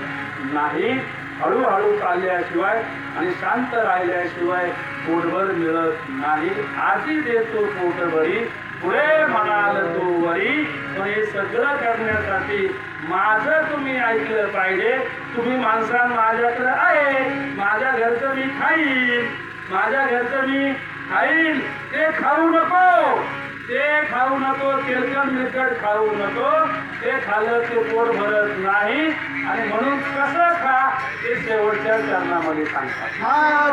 S2: नाही. हळूहळू चालल्याशिवाय आणि शांत राहिल्याशिवाय पोटभर मिळत नाही. आजी देतो पोटभरी पुढे म्हणाल तो वरी. पण हे सगळं करण्यासाठी माझं तुम्ही ऐकलं पाहिजे. तुम्ही माणसां माझ्याकडे आहे, माझ्या घरचं मी खाईन, माझ्या घरचं मी खाईन. ते खाऊ नको, ते खाऊ नको, तेलकट मिलकट खाऊ नको. ते खाल्लं ते पोट भरत नाही. आणि म्हणून कसं खा ते शेवटच्या चरणामध्ये सांगतात.
S4: हा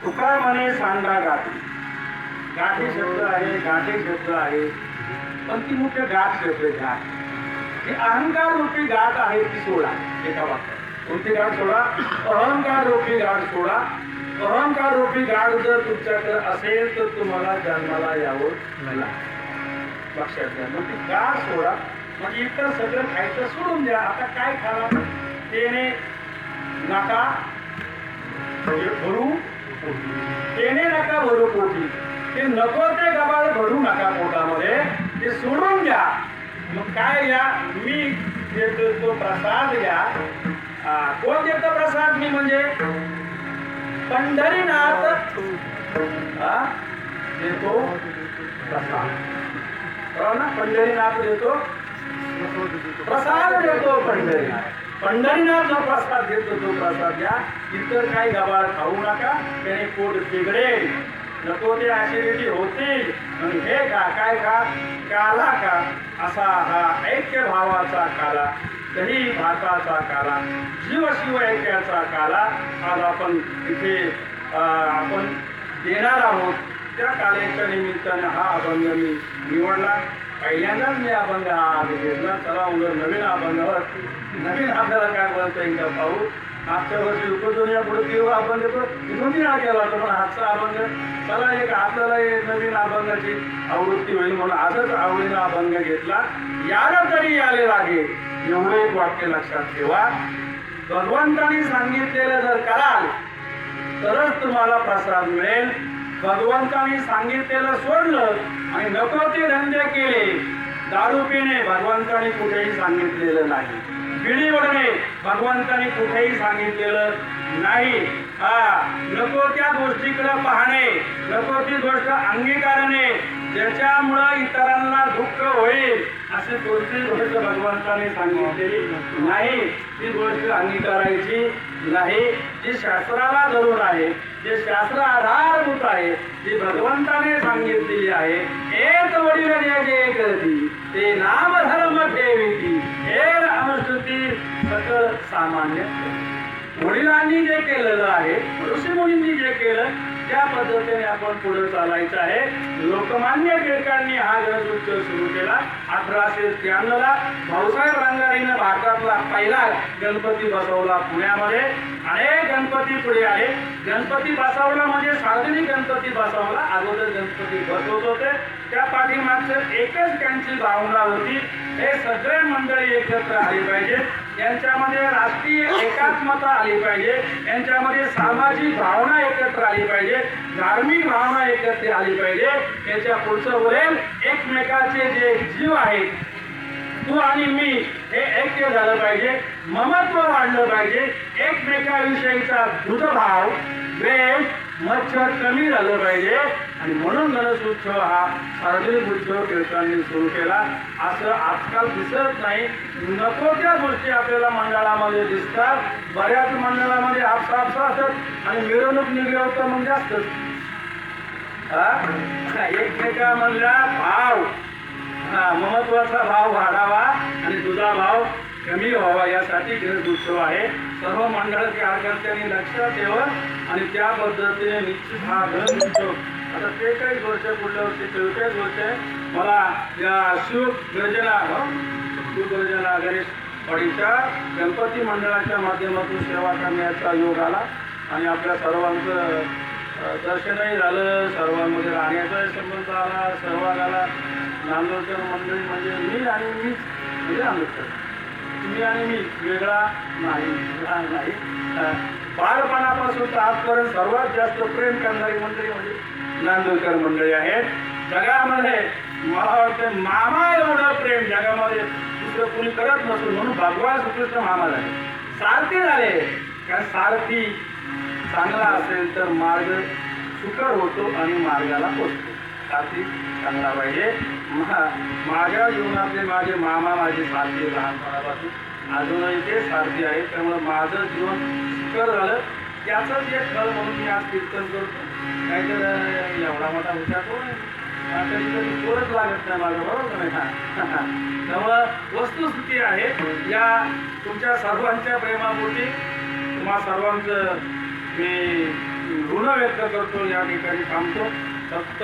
S4: तुका म्हणे सांगागा
S2: पण ती मुख्य गाठ शब्द गाठ ही अहंकार रूपी गाठ आहे ती सोडा. एका वाक्यात कोणती गाठ सोडा? अहंकार रूपी गाठ सोडा. अहंकार रूपी गाठ जर तुमच्याकडे असेल तर तुम्हाला जन्माला यावं लक्षात घ्या. मग ती गाठ सोडा. म्हणजे इतर सगळं खायचं सोडून द्या. आता काय खावा? तेने नका भरू तेने नका भरू पोटी. ते नको ते गबाळ भरू नका पोटामध्ये. ते सोडून घ्या. मग काय घ्या? मी देतो तो प्रसाद घ्या. कोण देतो प्रसाद? मी म्हणजे पंढरीनाथ देतो प्रसाद. हो ना, पंढरीनाथ देतो प्रसाद देतो पंढरीनाथ. पंढरीनाथ जो प्रसाद देतो तो प्रसाद द्या. इतर काही गबाळ खाऊ नका, त्याने पोट बिघडेल, नको ते ऍसिडिटी होतील. आणि हे का काय का काला का असा हा ऐक्य भावाचा काला, दही भाताचा काला, जीव शिव ऐक्याचा काला आज आपण इथे आपण देणार आहोत. त्या कालेच्या निमित्तानं हा अभंग मी निवडला. पहिल्यांदाच मी अभंग हा आधी घेतला. चला उलट नवीन अभंगावर नवीन आपल्याला काय बोलता येईल का पाहू. मागच्या वर्षी उपजून पुढे किंवा अभंग येतो तिथून वेळा केला होता, पण आजचा अभंग चला एक आपल्याला नवीन अभंगाची आवृत्ती होईल म्हणून आजच आवडीनं अभंग घेतला. याला तरी याले लागे एवढे एक वाक्य लक्षात ठेवा. भगवंतांनी सांगितलेलं जर कराल तरच तुम्हाला प्रसाद मिळेल. भगवंतांनी सांगितलेलं सोडलं आणि नको ते धंदे केले, दारू पिणे भगवंतांनी कुठेही सांगितलेलं नाही, बिडी ओढणे भगवंतांनी कुठेही सांगितलेलं नाही. नको त्या गोष्टीकडे पाहणे, नको ती गोष्ट अंगीकारणे ज्याच्यामुळं इतरांना दुःख होईल अशी कोणतीच गोष्ट भगवंतांनी सांगितलेली नाही. ती गोष्ट अंगीकारायची नाही. जी शास्त्राला धरून आहे, जे शास्त्र आधारभूत आहे, जी भगवंताने सांगितलेली आहे. एक वडील जे करती ते नाम धर्म ठेविती, हे अनुष्ठुती सकळ सामान्य. वडिलांनी जे केलेलं आहे, ऋषीमुनींनी जे केलं त्या पद्धतीने आपण पुढे चालायचं आहे. लोकमान्य टिळकांनी हा गणेशोत्सव सुरू केला 1893ला. भाऊसाहेब रंगारीनं भारतातला पहिला गणपती बसवला पुण्यामध्ये. अनेक गणपती पुढे आले. गणपती बसवला म्हणजे सार्वजनिक गणपती बसवला. अगोदर गणपती बसवत होते. त्या पाठीमागचं एकच त्यांची भावना होती, हे सगळे मंडळी एकत्र आली पाहिजे, यांच्यामध्ये राष्ट्रीय एकात्मता आली पाहिजे, यांच्यामध्ये सामाजिक भावना एकत्र आली पाहिजे, धार्मिक भावना एकत्र आली पाहिजे. याच्या पुढचं उरेल एकमेकाचे जे जीव आहेत, तू आणि मी हे ऐक्य झालं पाहिजे, ममत्व वाढलं पाहिजे, एकमेकाविषयीचा दृढभाव, द्वेष, मच्छर कमी झालं पाहिजे. आणि म्हणून गणेशोत्सव हा सार्वजनिक उत्सव टिळकांनी सुरू केला. असं आजकाल दिसत नाही. नको त्या गोष्टी आपल्याला मंडळामध्ये दिसतात. बऱ्याच मंडळामध्ये आपसापसा असतात आणि मिरवणूक निघवतं म्हणजे जास्तच. एकमेकामधला भाव, महत्वाचा भाव वाढावा आणि तुझा भाव कमी व्हावा यासाठी गणेश उत्सव आहे. सर्व मंडळ कार्यकर्त्यांनी लक्षात ठेवत आणि त्या पद्धतीने निश्चित हा गणेश उत्सव आता ते काही गोष्ट पुढल्या वर्षी काही गोष्ट आहे. मला या शिवगर्जना गणेश वाडीच्या गणपती मंडळाच्या माध्यमातून सेवा करण्याचा योग आला आणि आपल्या सर्वांचं दर्शनही झालं, सर्वांमध्ये राहण्याचाही संबंध आला, सहभाग आला. नांदोडकर मंडळी म्हणजे मी आणि मीच म्हणजे आंबेडकर, तुम्ही आणि मी वेगळा नाही. बालपणापासून तर आजपर्यंत सर्वात जास्त प्रेम करणारी मंडळी म्हणजे नांदोडकर मंडळी आहेत. जगामध्ये मला वाटतं मामा एवढं प्रेम जगामध्ये दुसरं कोणी करत नसून म्हणून भगवान श्रीकृष्ण मामा झाले, सारथी झाले. कारण सारथी चांगला असेल तर मार्ग सुकर होतो आणि मार्गाला पोचतो. सारथी चांगला पाहिजे. माझ्या जीवनातले माझे मामा माझे सारथी लहानपणापासून अजूनही ते सारथी आहेत. त्यामुळे माझं जीवन सुकर झालं त्याचंच एक फळ म्हणून मी आज कीर्तन करतो. नाहीतर एवढा मोठा हुशार कोण कधी कधी पोरच लागत नाही माझं, बरोबर नाही. त्यामुळं वस्तुस्थिती आहे. या तुमच्या सर्वांच्या प्रेमापोटी तुम्हा सर्वांचं मी ऋण व्यक्त करतो. या ठिकाणी थांबतो. फक्त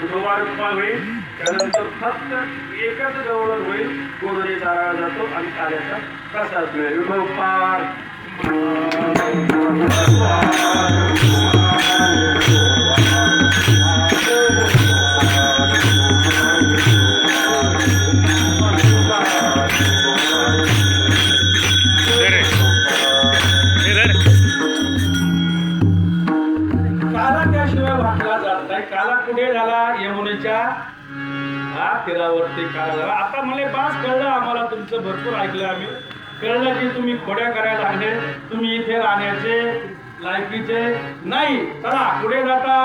S2: रुपा होईल, त्यानंतर फक्त एकच गवळण होईल, गोधडी चाराळा जातो आणि कार्याचा प्रसाद मिळेल. विठोपार काला कुठे झाला? यमुनेच्या तीरावरती काला झाला. आता मला बास कळलं, आम्हाला तुमचं भरपूर ऐकलं आम्ही. कळलं की तुम्ही खोड्या करायला लागले, तुम्ही इथे राहण्याचे लायकीचे नाही. चला पुढे जाता,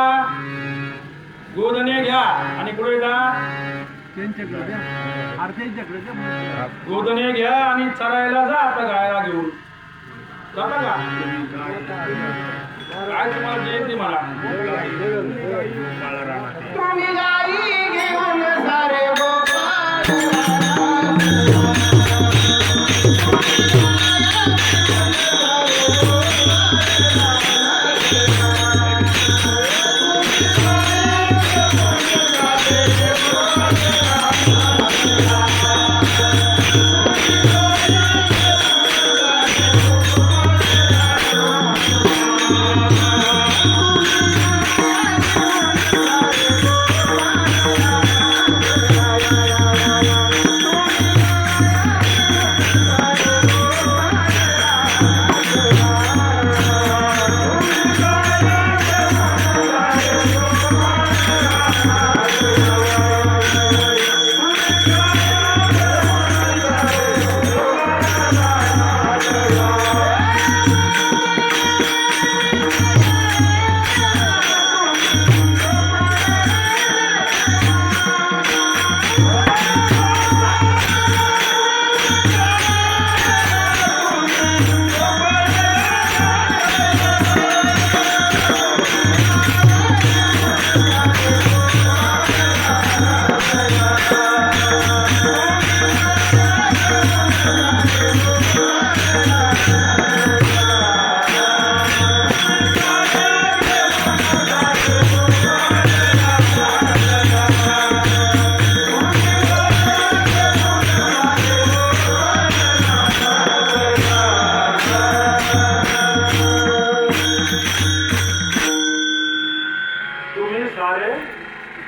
S2: गोधने घ्या आणि पुढे जा
S3: त्यांच्याकडे द्या अरे त्यांच्याकडे द्या
S2: दूधने घ्या आणि चरायला जा आता गायला घेऊन जाता का काय तुम्हाला जे येते मला
S4: तुम्ही गाई घेऊन सारे गोपाळ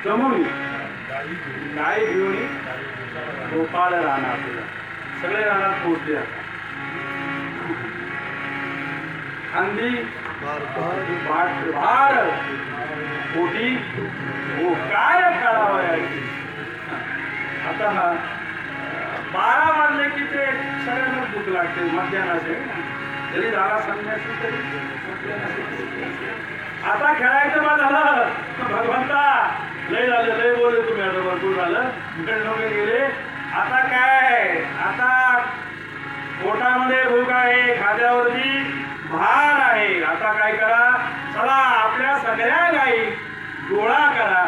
S2: जमून गाय घेऊन गोपाळ राहणार सगळे राहणार पोचले आता खांदी भार पोटी हो काय काढावं आता 12 वाजले की ते सगळ्यांना भूक लागते मध्यानाचे जरी झाला संन्यासी तरी आता खेळायचं बा झालं भगवंता लय झालं लय बोलले तुम्ही आता भरपूर झालं वगैरे गेले आता काय आता पोटामध्ये भूक आहे खाद्यावरती भार आहे आता काय करा चला आपल्या सगळ्या गायी गोळा करा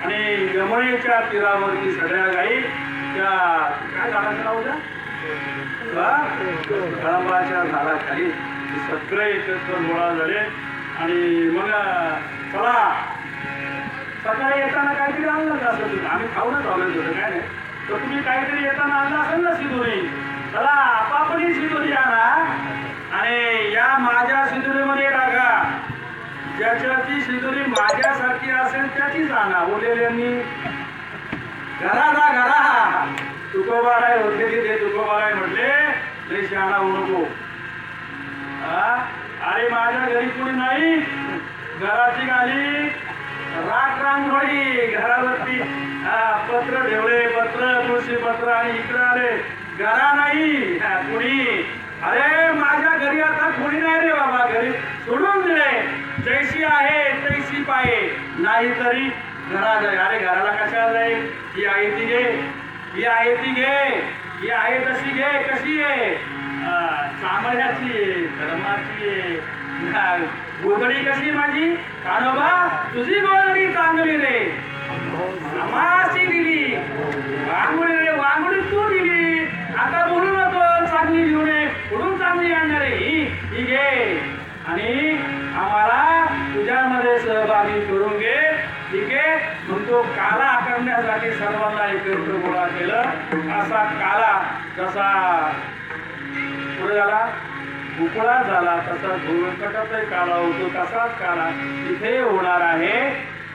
S2: आणि यमुनेच्या तीरावरती सगळ्या गायी त्या काय झाडाचं नाव द्या कळंबाच्या झाडाखाली सगळे एकत्र गोळा झाले आणि मग चला सकाळी येताना काहीतरी आणलं का असं तुम्ही आम्ही खाऊनच आलो होतं काय नाही तर तुम्ही काहीतरी येताना आणलं असेल ना सिंदुरी चला आपापली सिंदुरी आणा आणि या माझ्या सिंदुरीमध्ये टाका ज्याच्याची सिंदुरी माझ्यासारखी असेल त्याचीच आणा ओलेल्यांनी घरा जा घरा तुकोबाराय होते तिथे तुकोबाराय म्हटले ते शहाणा होऊ नको अरे माझ्या घरी कोणी नाही घराची गाली राख रांगोळी घरावरती पत्र ठेवले पत्र तुळशी पत्र आणि इकडे आले घरा नाही कुणी अरे माझ्या घरी आता कोणी नाही रे बाबा घरी सोडून दिले जैसी आहे तैसी पाये नाही तरी घरा जाय अरे घराला कशाला जाईल ही आहे ती घे ही आहे ती घे ही आहे तशी घे कशी आहे चांबड्याची आहे धर्माची आहे गोधडी कशी माझी कानोबा तुझी गोधडी चांगली रे माशी दिली वांगुडी रे वांगुडी तू दिली आता बोलू नको चांगली घेऊन ये कुठून चांगली आणणार ही घे आणि आम्हाला तुझ्यामध्ये सहभागी करून घे ठीक आहे म्हणतो काला करण्यासाठी सर्वांना एकत्र गोळा केलं असा काला जसा पुढे झाला उकळा झाला तसा धुळकटाचाही काला होतो तसाच काला इथे होणार आहे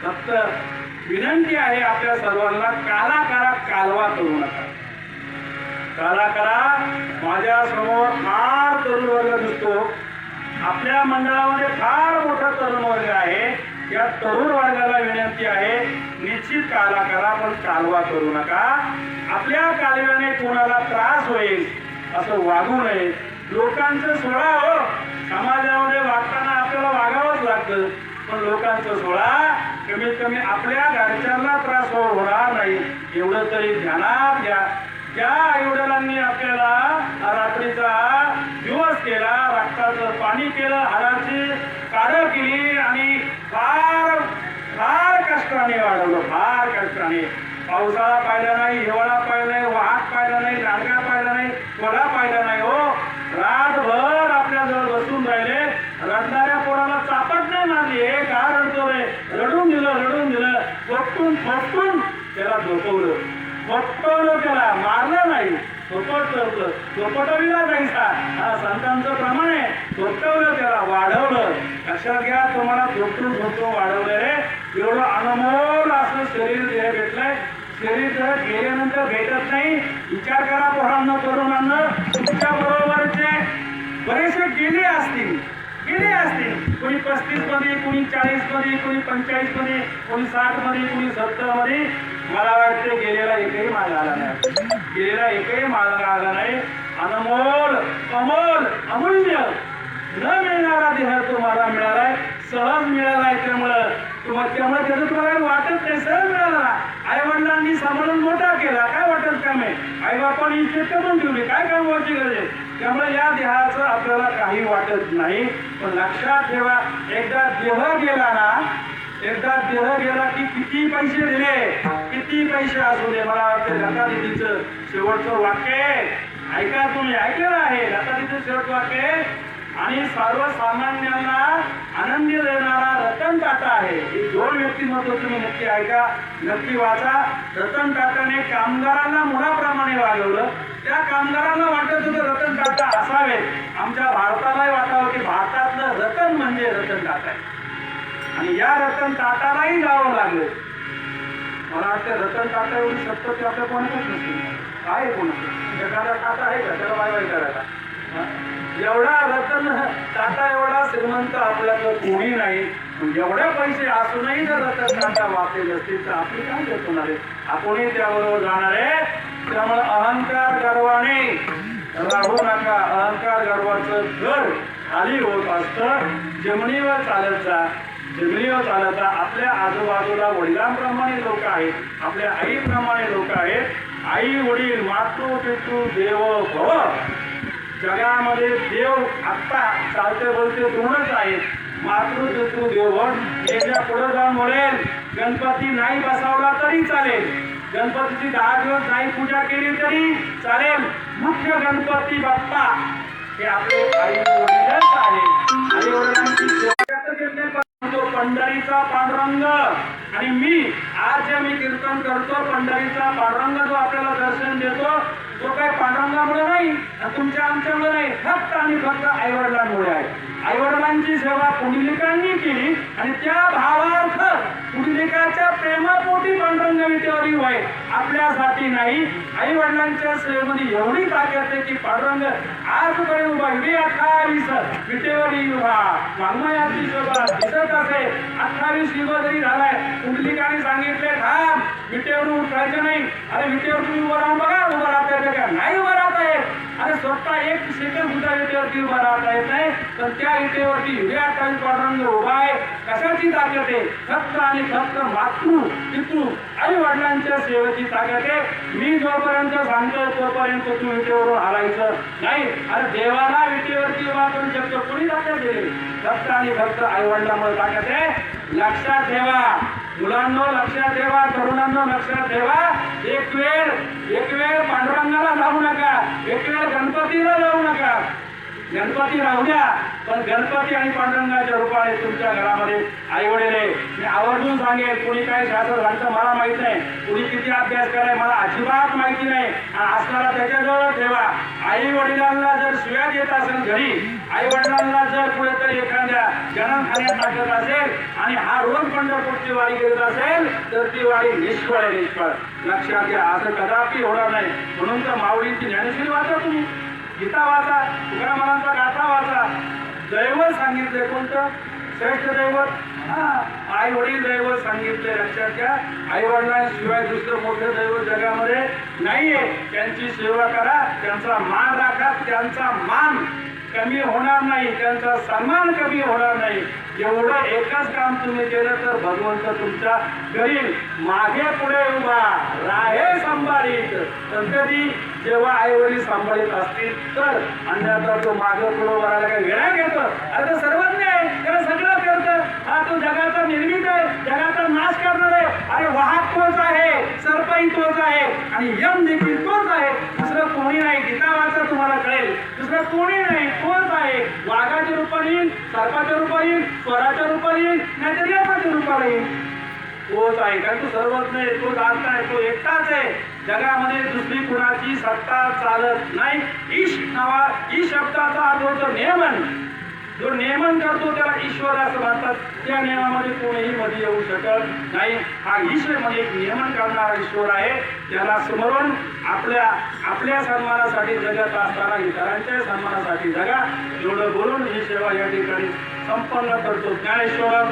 S2: फक्त विनंती आहे आपल्या सर्वांना काला करा कालवा करू नका काला करा माझ्या समोर फार तरुण वर्ग दिसतो आपल्या मंडळामध्ये फार मोठा तरुण वर्ग आहे या तरुण वर्गाला विनंती आहे निश्चित काला करा पण कालवा करू नका आपल्या कालव्याने कोणाला त्रास होईल असं वागू नये लोकांचं सोडा हो समाजामध्ये वागताना आपल्याला वागावंच लागतं पण लोकांचं सोडा कमीत कमी आपल्या घरच्यांना त्रास होणार नाही एवढं तरी ध्यानात घ्या. ज्या आईवडिलांनी आपल्याला रात्रीचा दिवस केला, रक्ताचं पाणी केलं, हाडाची काढ केली आणि फार फार कष्टाने वाढवलं, फार कष्टाने. पावसाळा पाहिला नाही, हिवाळा पाहिला नाही, वाहक पाहिला नाही, रांगा पाहिला नाही, कोला पाहिला नाही. हो, रातभर आपल्या जवळ बसून राहिले. रडणाऱ्या पोराला चापट नाही मारली. हे का रडतोय? रडून दिलं फटकून त्याला झोपवलं, त्याला मारलं नाही, झोपटविला जायचा. हा संतांचं प्रमाण आहे. झोपवलं त्याला, वाढवलं. लक्षात घ्या, तुम्हाला झोपटून वाढवलं रे. एवढं अनमोल असं शरीर जे भेटलंय, शरीर जर गेल्यानंतर भेटत नाही. विचार करा पोरांना, तरुणांना, तुमच्या बरोबरचे बरेचसे गेले असतील. कोणी 35 मध्ये, कोणी 40 मध्ये, कोणी 45 मध्ये, कोणी 60 मध्ये, कोणी 70 मध्ये. मला वाटते गेलेला एकही मार्ग आला नाही. अनमोल, अमोल, अमूल्य न मिळणारा देह तुम्हाला मिळालाय, सहज मिळालाय. त्यामुळे त्याचं तुम्हाला वाटत नाही, सहज मिळाला. आई वडिलांनी सांभाळून मोठा केला, काय वाटत काम आहे. आई बापांनी इच्छित पण ठेवली, काय काम व्हायची गरज आहे. त्यामुळे या देहाचं आपल्याला काही वाटत नाही. पण लक्षात ठेवा, एकदा देह गेला की किती पैसे दिले, किती पैसे असू दे. मला वाटतं लता दीदीचं शेवटचं वाक्य ऐका, तुम्ही ऐकलेलं आहे. लता दीदीचं शेवटचं वाक्य आणि सर्वसामान्यांना आनंद देणारा रतन टाटा आहे. ही 2 व्यक्तिमत्व तुम्ही नक्की ऐका, नक्की वाचा. रतन टाटाने कामगारांना मुलाप्रमाणे वागवलं. त्या कामगारांना वाटत होतं रतन टाटा असावे. आमच्या भारतालाही वाटावं की भारतातलं रतन म्हणजे रतन टाटा आहे. आणि या रतन टाटालाही जावं लागलं. मला वाटतं रतन टाटा एवढी सत्ता आपल्या कोणाच नसते. काय कोणाचं एखादा टाटा आहे का त्याला बाय करायला? एवढा रतन टाटा एवढा श्रीमंत आपल्याकडं कोणी नाही. एवढे पैसे असूनही जर रतन टाटा वापरेल असतील तर आपली काय देत होणार आहे? आपणही त्याबरोबर जाणार आहे. त्यामुळे अहंकार गर्वाने राहू नका. अहंकार गर्वाचं घर खाली होत असतं. जमिनीवर चालत जा. आपल्या आजूबाजूला वडिलांप्रमाणे लोक आहेत, आपल्या आईप्रमाणे लोक आहेत. आई वडील, मातृ पितृ देव भव. जगामध्ये देव आत्ता चालते बोलते दोनच आहेत, मातृ पितृ देव. याच्या पुढे जाऊन बोलेल गणपती नाही बसवला तरी चालेल, गणपतीची 10 दिवस नाही पूजा केली तरी चालेल. मुख्य गणपती बाप्पा हे आपले आई वडीलच आहे. आई वडिलांची सेवा पंढरीचा पांडुरंग. आणि मी आज जे मी कीर्तन करतो, पंढरीचा पांडुरंग जो आपल्याला दर्शन देतो, तो काही पांडुरंगामुळे नाही, तुमच्या आमच्यामुळे नाही, फक्त आणि फक्त आईवडिलांमुळे आहे. आईवडिलांची सेवा पुंडलिकांनी केली आणि त्या भावार्थ पुंडलिकाच्या प्रेमापोटी पांडुरंग विटेवरी होय, आपल्यासाठी नाही. आई वडिलांच्या सेवेमध्ये एवढी ताकद आहे की पांडुरंग आजकडे उभा, 28 विटेवरी उभा. वाङ्मयाची शोभा दिसत असे. 28 युग जरी झालाय, पुंडलिकाने सांगितले थांब, विटेवरून उठायचं नाही. अरे विटेवर तुम्ही उभं राहून बघा, उभं राहता येते का? नाही उभं राहता येत. अरे स्वतः 1 सेकंद सुद्धा विटेवरती उभं राहता येत नाही, पण त्या विटेवरती 28 पांडुरंग उभा आहे. कशाची ताकद आहे? फक्त आणि फक्त मातृ पितृ आई वडिलांच्या सेवेची ताकद आहे. मी जोपर्यंत सांगतो तोपर्यंत तू विटेवरून हलायचं नाही. अरे देवाला विटेवरती उभा करू शकतो, कुणी ताकद दिली? फक्त आणि फक्त आई वडिलांमुळे ताकद आहे. लक्षात ठेवा मुलांनो, लक्षात ठेवा तरुणांनो, लक्षात ठेवा. एक वेळ पांडुरंगाला जाऊ नका, एक वेळ गणपतीला जाऊ नका. गणपती राहू द्या, पण गणपती आणि पांडुरंगाच्या रूपाने तुमच्या घरामध्ये आई वडील आहे. मी आवर्जून सांगेल, कोणी काय शास्त्र घालतं मला माहित नाही, कुणी किती अभ्यास कराय मला अजिबात माहिती नाही. असणारा त्याच्याजवळ ठेवा. आई वडिलांना जर शिव्या देत असेल घरी, आई वडिलांना जर कुठेतरी एखाद्या जन्मखान्यात टाकत असेल आणि हा रोज पंढरपूरची वारी करत असेल तर ती वारी निष्फळ आहे, निष्फळ. लक्षात घ्या, असं कदापि होणार नाही. म्हणून तर माऊलींची ज्ञानेश्वरी वाचा, तुम्ही गीता वाचा, तुकारामांचा गाथा वाचा. दैवत सांगितले कोणतं? श्रेष्ठ दैवत आई वडील दैवत सांगितले. लक्षात घ्या, आई वडिलांशिवाय दुसरं मोठं दैवत जगामध्ये नाहीये. त्यांची सेवा करा, त्यांचा मान राखा, त्यांचा मान कमी होणार नाही, त्यांचा सन्मान कमी होणार नाही. एवढं एकच काम तुम्ही केलं तर भगवंत तुमच्या घरी मागे पुढे उभा राहे सांभाळीत. संतती जेव्हा आई वडील सांभाळीत असतील तर, अन्यथा तो मागे पुढे वरायला काही वेळा घेतो. आता सर्वज्ञ आहे, त्याला सगळं करतं. हा तो जगाचा निर्मित आहे, जगाचा नाश करणार आहे. अरे वाहक तोच आहे, सर्पही तोच आहे आणि यम देखील तोच आहे. दुसरं कोणी नाही. गीता वाचा तुम्हाला कळेल. दुसरं कोणी नाही, तोच आहे. वाघाच्या रूपाने येईल, सर्पाच्या रूपाने येईल, स्वराच्या रूपाने येईल, नाहीतर यमाच्या रूपाने येईल. तोच आहे. कारण तो सर्वज्ञ आहे, तो जाणता आहे, तो एकटाच आहे. जगामध्ये दुसरी कुणाची सत्ता चालत नाही. ईश शब्दाचा अर्थ होतो नियमन. जो नियमन करतो त्याला ईश्वर असं म्हणतात. त्या नियमामध्ये कोणीही मध्ये येऊ शकत नाही. हा ईश्वर म्हणजे एक नियमन करणारा ईश्वर आहे. त्याला स्मरून आपल्या सन्मानासाठी जगत असताना इतरांच्या सन्मानासाठी जगा. एवढं बोलून ही सेवा या ठिकाणी संपन्न करतो. ज्ञानेश्वर